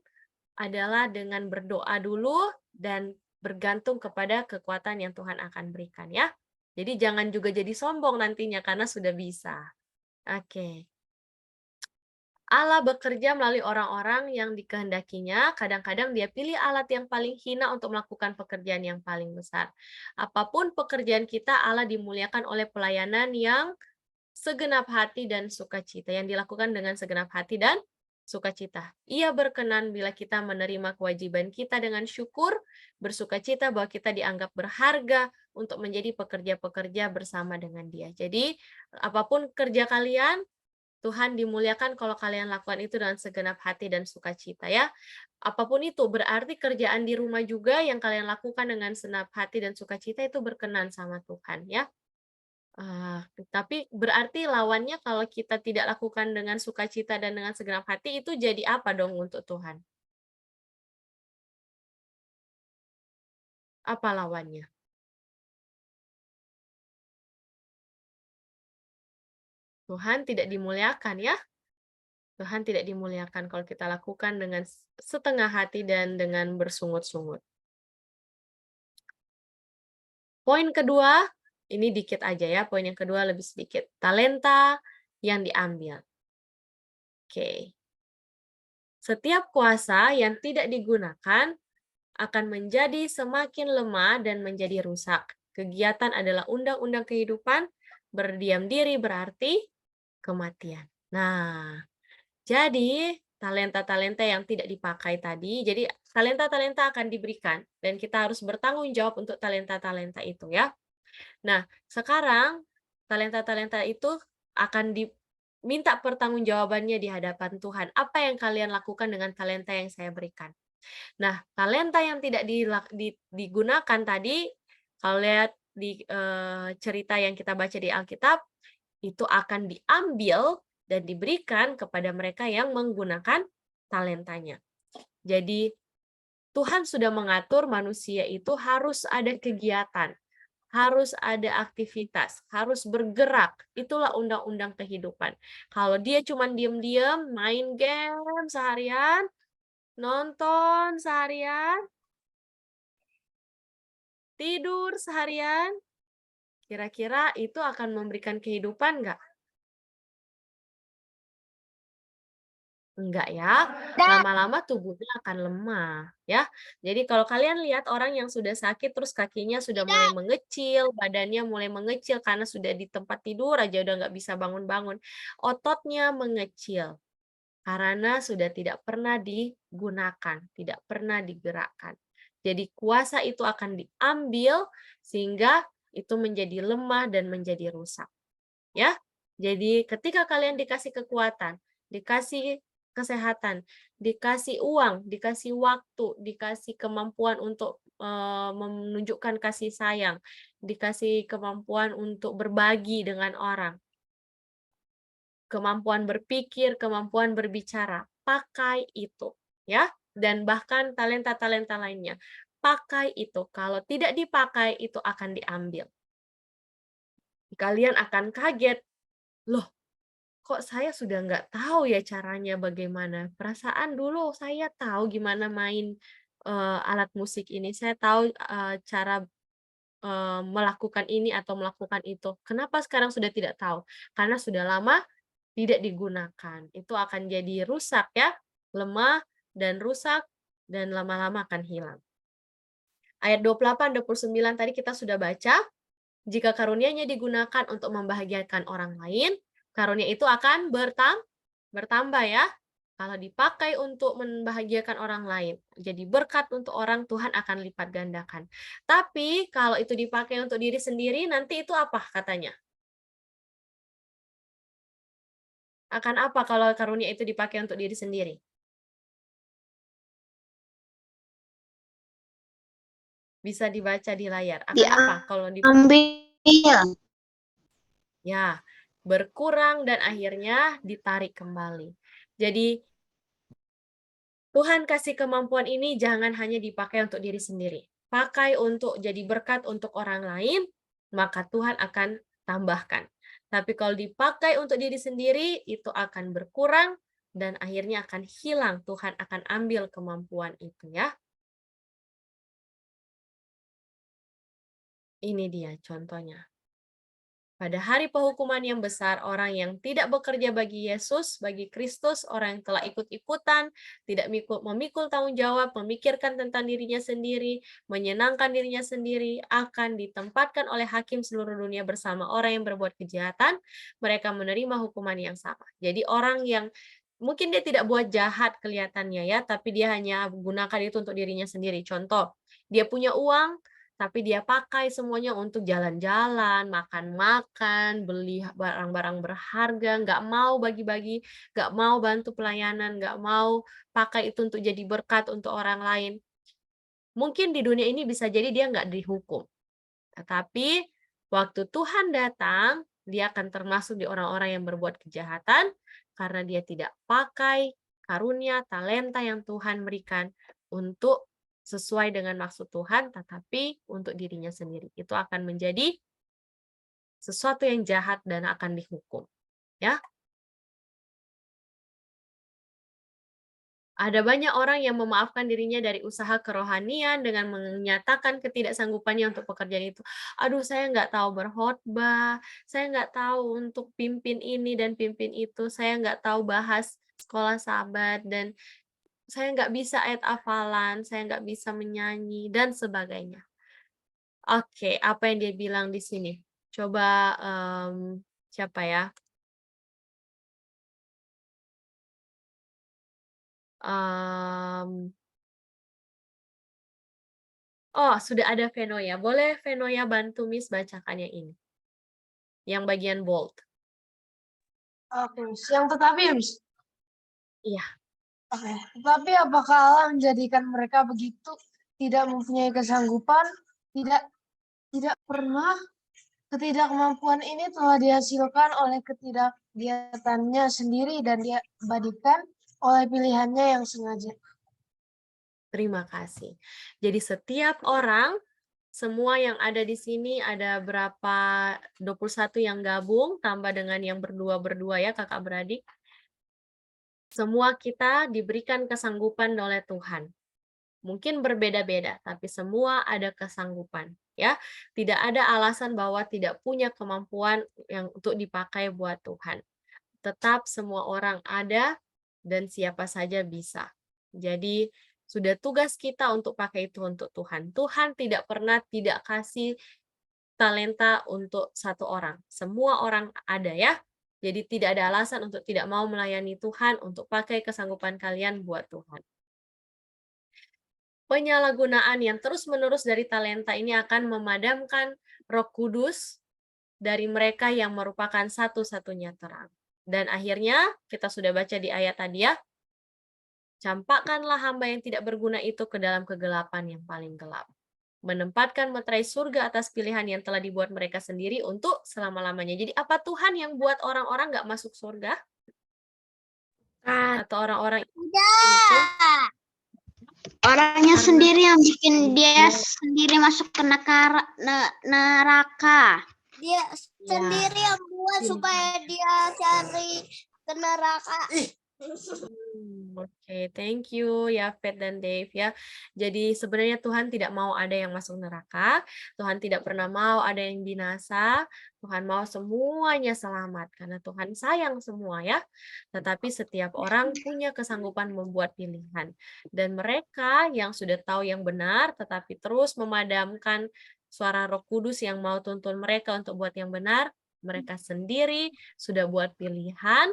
adalah dengan berdoa dulu dan bergantung kepada kekuatan yang Tuhan akan berikan ya. Jadi jangan juga jadi sombong nantinya karena sudah bisa. Oke. Allah bekerja melalui orang-orang yang dikehendakinya. Kadang-kadang dia pilih alat yang paling hina untuk melakukan pekerjaan yang paling besar. Apapun pekerjaan kita, Allah dimuliakan oleh pelayanan yang segenap hati dan sukacita, yang dilakukan dengan segenap hati dan sukacita. Ia berkenan bila kita menerima kewajiban kita dengan syukur, bersukacita bahwa kita dianggap berharga untuk menjadi pekerja-pekerja bersama dengan Dia. Jadi, apapun kerja kalian, Tuhan dimuliakan kalau kalian lakukan itu dengan segenap hati dan sukacita ya. Apapun itu, berarti kerjaan di rumah juga yang kalian lakukan dengan segenap hati dan sukacita itu berkenan sama Tuhan ya. Tapi berarti lawannya kalau kita tidak lakukan dengan sukacita dan dengan segenap hati, itu jadi apa dong untuk Tuhan? Apa lawannya? Tuhan tidak dimuliakan ya. Tuhan tidak dimuliakan kalau kita lakukan dengan setengah hati dan dengan bersungut-sungut. Poin kedua, ini dikit aja ya, poin yang kedua lebih sedikit. Talenta yang diambil. Oke. Setiap kuasa yang tidak digunakan akan menjadi semakin lemah dan menjadi rusak. Kegiatan adalah undang-undang kehidupan, berdiam diri berarti kematian. Nah, jadi talenta-talenta yang tidak dipakai tadi, jadi talenta-talenta akan diberikan dan kita harus bertanggung jawab untuk talenta-talenta itu ya. Nah, sekarang talenta-talenta itu akan diminta pertanggungjawabannya di hadapan Tuhan. Apa yang kalian lakukan dengan talenta yang saya berikan? Nah, talenta yang tidak digunakan tadi, kalau lihat di cerita yang kita baca di Alkitab, itu akan diambil dan diberikan kepada mereka yang menggunakan talentanya. Jadi, Tuhan sudah mengatur manusia itu harus ada kegiatan, harus ada aktivitas, harus bergerak. Itulah undang-undang kehidupan. Kalau dia cuma diam-diam, main game seharian, nonton seharian, tidur seharian, kira-kira itu akan memberikan kehidupan nggak? Enggak ya, lama-lama tubuhnya akan lemah ya. Jadi kalau kalian lihat orang yang sudah sakit terus kakinya sudah mulai mengecil, badannya mulai mengecil karena sudah di tempat tidur aja udah nggak bisa bangun-bangun. Ototnya mengecil karena sudah tidak pernah digunakan, tidak pernah digerakkan. Jadi kuasa itu akan diambil sehingga itu menjadi lemah dan menjadi rusak. Ya. Jadi ketika kalian dikasih kekuatan, dikasih kesehatan, dikasih uang, dikasih waktu, dikasih kemampuan untuk menunjukkan kasih sayang, dikasih kemampuan untuk berbagi dengan orang, kemampuan berpikir, kemampuan berbicara. Pakai itu, ya. Dan bahkan talenta-talenta lainnya. Pakai itu. Kalau tidak dipakai, itu akan diambil. Kalian akan kaget. Loh, kok saya sudah nggak tahu ya caranya bagaimana? Perasaan dulu saya tahu gimana main alat musik ini. Saya tahu cara melakukan ini atau melakukan itu. Kenapa sekarang sudah tidak tahu? Karena sudah lama tidak digunakan. Itu akan jadi rusak ya, lemah dan rusak dan lama-lama akan hilang. Ayat 28, 29 tadi kita sudah baca, jika karunia-Nya digunakan untuk membahagiakan orang lain, karunia itu akan bertambah ya. Kalau dipakai untuk membahagiakan orang lain, jadi berkat untuk orang, Tuhan akan lipat gandakan. Tapi kalau itu dipakai untuk diri sendiri, nanti itu apa katanya? Akan apa kalau karunia itu dipakai untuk diri sendiri? Bisa dibaca di layar. Akan apa kalau Ambil. ya, berkurang dan akhirnya ditarik kembali. Jadi Tuhan kasih kemampuan ini jangan hanya dipakai untuk diri sendiri. Pakai untuk jadi berkat untuk orang lain, maka Tuhan akan tambahkan. Tapi kalau dipakai untuk diri sendiri, itu akan berkurang dan akhirnya akan hilang. Tuhan akan ambil kemampuan itu ya. Ini dia contohnya. Pada hari penghukuman yang besar, orang yang tidak bekerja bagi Yesus, bagi Kristus, orang yang telah ikut-ikutan, tidak memikul tanggung jawab, memikirkan tentang dirinya sendiri, menyenangkan dirinya sendiri, akan ditempatkan oleh hakim seluruh dunia bersama orang yang berbuat kejahatan, mereka menerima hukuman yang sama. Jadi orang yang mungkin dia tidak buat jahat kelihatannya ya, tapi dia hanya gunakan itu untuk dirinya sendiri. Contoh, dia punya uang, tapi dia pakai semuanya untuk jalan-jalan, makan-makan, beli barang-barang berharga, nggak mau bagi-bagi, nggak mau bantu pelayanan, nggak mau pakai itu untuk jadi berkat untuk orang lain. Mungkin di dunia ini bisa jadi dia nggak dihukum. Tetapi waktu Tuhan datang, dia akan termasuk di orang-orang yang berbuat kejahatan karena dia tidak pakai karunia, talenta yang Tuhan berikan untuk sesuai dengan maksud Tuhan, tetapi untuk dirinya sendiri. Itu akan menjadi sesuatu yang jahat dan akan dihukum. Ya, ada banyak orang yang memaafkan dirinya dari usaha kerohanian dengan menyatakan ketidaksanggupannya untuk pekerjaan itu. Aduh, saya nggak tahu berkhotbah, saya nggak tahu untuk pimpin ini dan pimpin itu, saya nggak tahu bahas sekolah sahabat, dan saya nggak bisa ayat hafalan, saya nggak bisa menyanyi, dan sebagainya. Oke, apa yang dia bilang di sini? Coba siapa ya? Oh, sudah ada Venoya. Boleh Venoya bantu Miss bacakan yang ini. Yang bagian bold. Oke, yang tetapi, Miss. Iya. Oke, tetapi apakah Allah menjadikan mereka begitu tidak mempunyai kesanggupan? Tidak pernah. Ketidakmampuan ini telah dihasilkan oleh ketidakgiatannya sendiri dan diabadikan oleh pilihannya yang sengaja. Terima kasih. Jadi setiap orang, semua yang ada di sini ada berapa 21 yang gabung, tambah dengan yang berdua-berdua ya kakak beradik. Semua kita diberikan kesanggupan oleh Tuhan. Mungkin berbeda-beda, tapi semua ada kesanggupan. Ya, tidak ada alasan bahwa tidak punya kemampuan yang untuk dipakai buat Tuhan. Tetap semua orang ada dan siapa saja bisa. Jadi sudah tugas kita untuk pakai itu untuk Tuhan. Tuhan tidak pernah tidak kasih talenta untuk satu orang. Semua orang ada ya. Jadi tidak ada alasan untuk tidak mau melayani Tuhan, untuk pakai kesanggupan kalian buat Tuhan. Penyalahgunaan yang terus-menerus dari talenta ini akan memadamkan Roh Kudus dari mereka yang merupakan satu-satunya terang. Dan akhirnya, kita sudah baca di ayat tadi ya, Campakkanlah hamba yang tidak berguna itu ke dalam kegelapan yang paling gelap. Menempatkan meterai surga atas pilihan yang telah dibuat mereka sendiri untuk selama-lamanya. Jadi apa Tuhan yang buat orang-orang nggak masuk surga? Atau orang-orang itu? Tidak. Orangnya Karena sendiri yang bikin dia sendiri masuk ke neraka. Dia sendiri yang buat supaya dia cari ke neraka. Oke, thank you ya Fet dan Dave ya. Jadi sebenarnya Tuhan tidak mau ada yang masuk neraka, Tuhan tidak pernah mau ada yang binasa, Tuhan mau semuanya selamat karena Tuhan sayang semua ya. Tetapi setiap orang punya kesanggupan membuat pilihan. Dan mereka yang sudah tahu yang benar tetapi terus memadamkan suara Roh Kudus yang mau tuntun mereka untuk buat yang benar, mereka sendiri sudah buat pilihan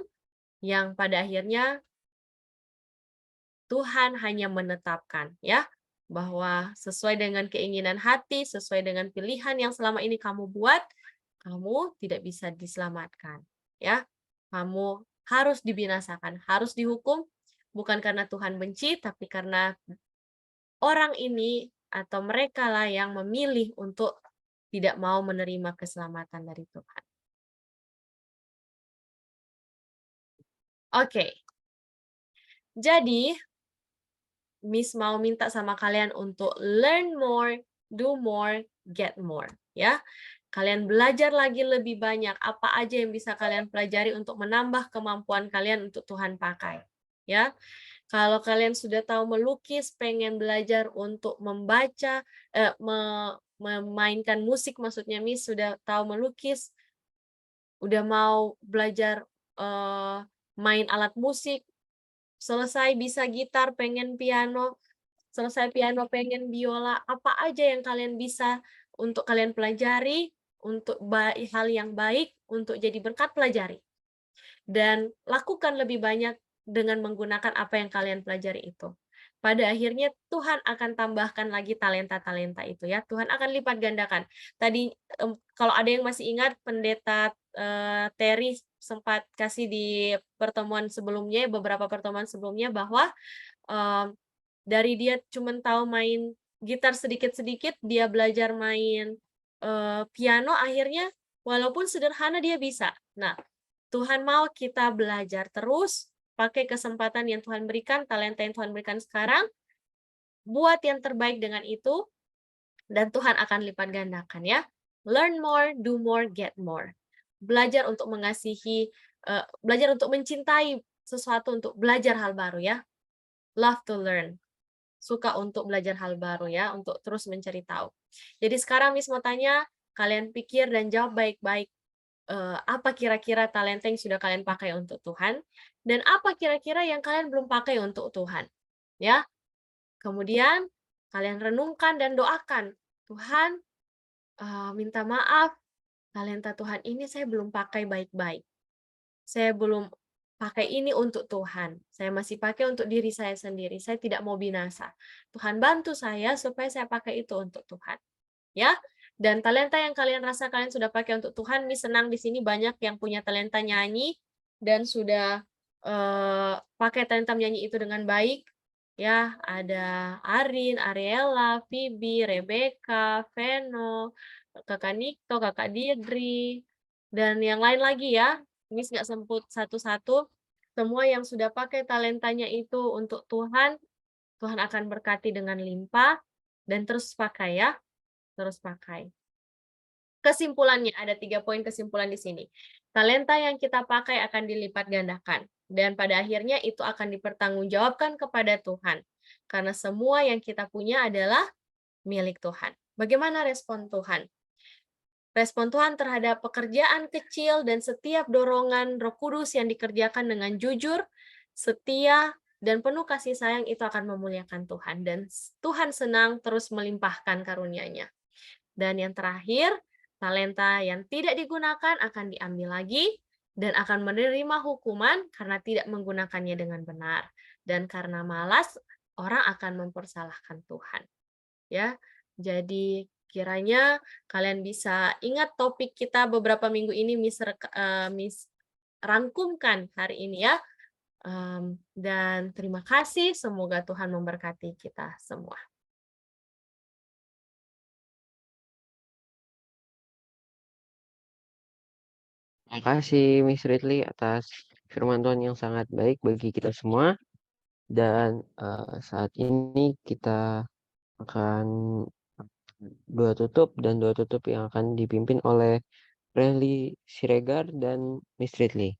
yang pada akhirnya Tuhan hanya menetapkan ya bahwa sesuai dengan keinginan hati, sesuai dengan pilihan yang selama ini kamu buat, kamu tidak bisa diselamatkan ya. Kamu harus dibinasakan, harus dihukum bukan karena Tuhan benci tapi karena orang ini atau mereka lah yang memilih untuk tidak mau menerima keselamatan dari Tuhan. Oke. Jadi Miss mau minta sama kalian untuk learn more, do more, get more, ya. Kalian belajar lagi lebih banyak, apa aja yang bisa kalian pelajari untuk menambah kemampuan kalian untuk Tuhan pakai, ya. Kalau kalian sudah tahu melukis, pengen belajar untuk membaca, memainkan musik, maksudnya Miss sudah tahu melukis, udah mau belajar main alat musik, selesai bisa gitar, pengen piano, selesai piano, pengen biola, apa aja yang kalian bisa untuk kalian pelajari, untuk hal yang baik, untuk jadi berkat pelajari. Dan lakukan lebih banyak dengan menggunakan apa yang kalian pelajari itu. Pada akhirnya Tuhan akan tambahkan lagi talenta-talenta itu ya. Tuhan akan lipat gandakan. Tadi kalau ada yang masih ingat Pendeta Terry sempat kasih di pertemuan sebelumnya, beberapa pertemuan sebelumnya bahwa dari dia cuma tahu main gitar sedikit-sedikit, dia belajar main piano, akhirnya walaupun sederhana dia bisa. Nah, Tuhan mau kita belajar terus, pakai kesempatan yang Tuhan berikan, talenta yang Tuhan berikan sekarang, buat yang terbaik dengan itu, dan Tuhan akan lipat gandakan ya. Learn more, do more, get more. Belajar untuk mengasihi, belajar untuk mencintai sesuatu, untuk belajar hal baru ya. Love to learn. Suka untuk belajar hal baru ya, untuk terus mencari tahu. Jadi sekarang Miss mau tanya, kalian pikir dan jawab baik-baik, apa kira-kira talenta yang sudah kalian pakai untuk Tuhan, dan apa kira-kira yang kalian belum pakai untuk Tuhan. Ya. Kemudian kalian renungkan dan doakan, Tuhan, minta maaf, talenta Tuhan ini saya belum pakai baik-baik. Saya belum pakai ini untuk Tuhan. Saya masih pakai untuk diri saya sendiri. Saya tidak mau binasa. Tuhan bantu saya supaya saya pakai itu untuk Tuhan. Ya. Dan talenta yang kalian rasa kalian sudah pakai untuk Tuhan, Miss senang di sini banyak yang punya talenta nyanyi dan sudah pakai talenta menyanyi itu dengan baik. Ya, ada Arin, Ariela, Phoebe, Rebecca, Veno, Kakak Nikto, Kakak Didri, dan yang lain lagi ya. Miss nggak semput satu-satu. Semua yang sudah pakai talentanya itu untuk Tuhan, Tuhan akan berkati dengan limpah dan terus pakai ya. Terus pakai. Kesimpulannya, ada 3 poin kesimpulan di sini. Talenta yang kita pakai akan dilipat gandakan. Dan pada akhirnya itu akan dipertanggungjawabkan kepada Tuhan. Karena semua yang kita punya adalah milik Tuhan. Bagaimana respon Tuhan? Respon Tuhan terhadap pekerjaan kecil dan setiap dorongan Roh Kudus yang dikerjakan dengan jujur, setia, dan penuh kasih sayang itu akan memuliakan Tuhan. Dan Tuhan senang terus melimpahkan karunia-Nya. Dan yang terakhir, talenta yang tidak digunakan akan diambil lagi dan akan menerima hukuman karena tidak menggunakannya dengan benar. Dan karena malas, orang akan mempersalahkan Tuhan. Ya, jadi kiranya kalian bisa ingat topik kita beberapa minggu ini Miss rangkumkan hari ini ya. Dan terima kasih, semoga Tuhan memberkati kita semua. Terima kasih Miss Ridley atas firman Tuhan yang sangat baik bagi kita semua. Dan saat ini kita akan doa tutup, dan doa tutup yang akan dipimpin oleh Rally Siregar dan Miss Ridley.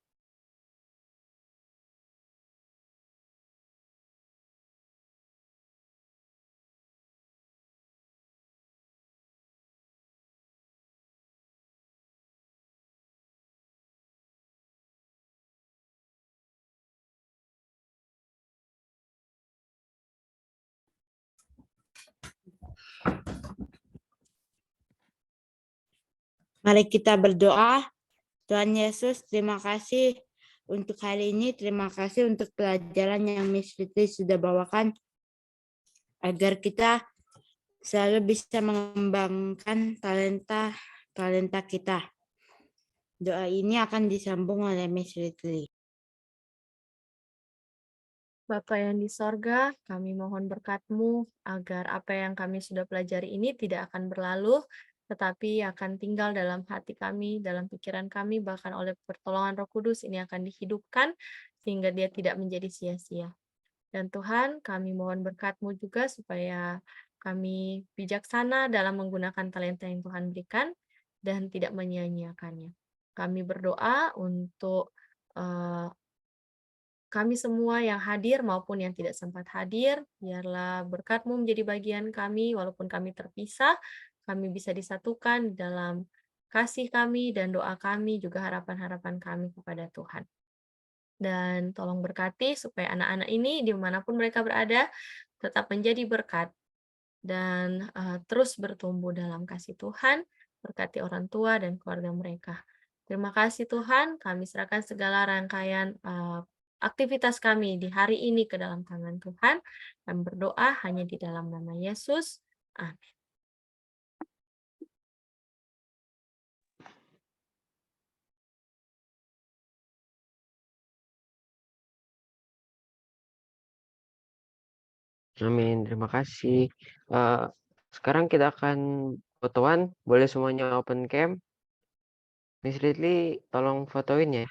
Mari kita berdoa. Tuhan Yesus, terima kasih untuk hari ini. Terima kasih untuk pelajaran yang Miss Fitri sudah bawakan, agar kita selalu bisa mengembangkan talenta kita. Doa ini akan disambung oleh Miss Fitri. Bapa yang di sorga, kami mohon berkat-Mu agar apa yang kami sudah pelajari ini tidak akan berlalu, tetapi akan tinggal dalam hati kami, dalam pikiran kami, bahkan oleh pertolongan Roh Kudus ini akan dihidupkan, sehingga dia tidak menjadi sia-sia. Dan Tuhan, kami mohon berkat-Mu juga supaya kami bijaksana dalam menggunakan talenta yang Tuhan berikan, dan tidak menyia-nyiakannya. Kami berdoa untuk kami semua yang hadir maupun yang tidak sempat hadir, biarlah berkat-Mu menjadi bagian kami, walaupun kami terpisah, kami bisa disatukan dalam kasih kami dan doa kami, juga harapan-harapan kami kepada Tuhan. Dan tolong berkati supaya anak-anak ini, dimanapun mereka berada, tetap menjadi berkat, dan terus bertumbuh dalam kasih Tuhan, berkati orang tua dan keluarga mereka. Terima kasih Tuhan, kami serahkan segala rangkaian aktivitas kami di hari ini ke dalam tangan Tuhan, dan berdoa hanya di dalam nama Yesus. Amin. Amin, terima kasih. Sekarang kita akan fotoan, boleh semuanya open cam. Miss Ridley, tolong fotoin ya.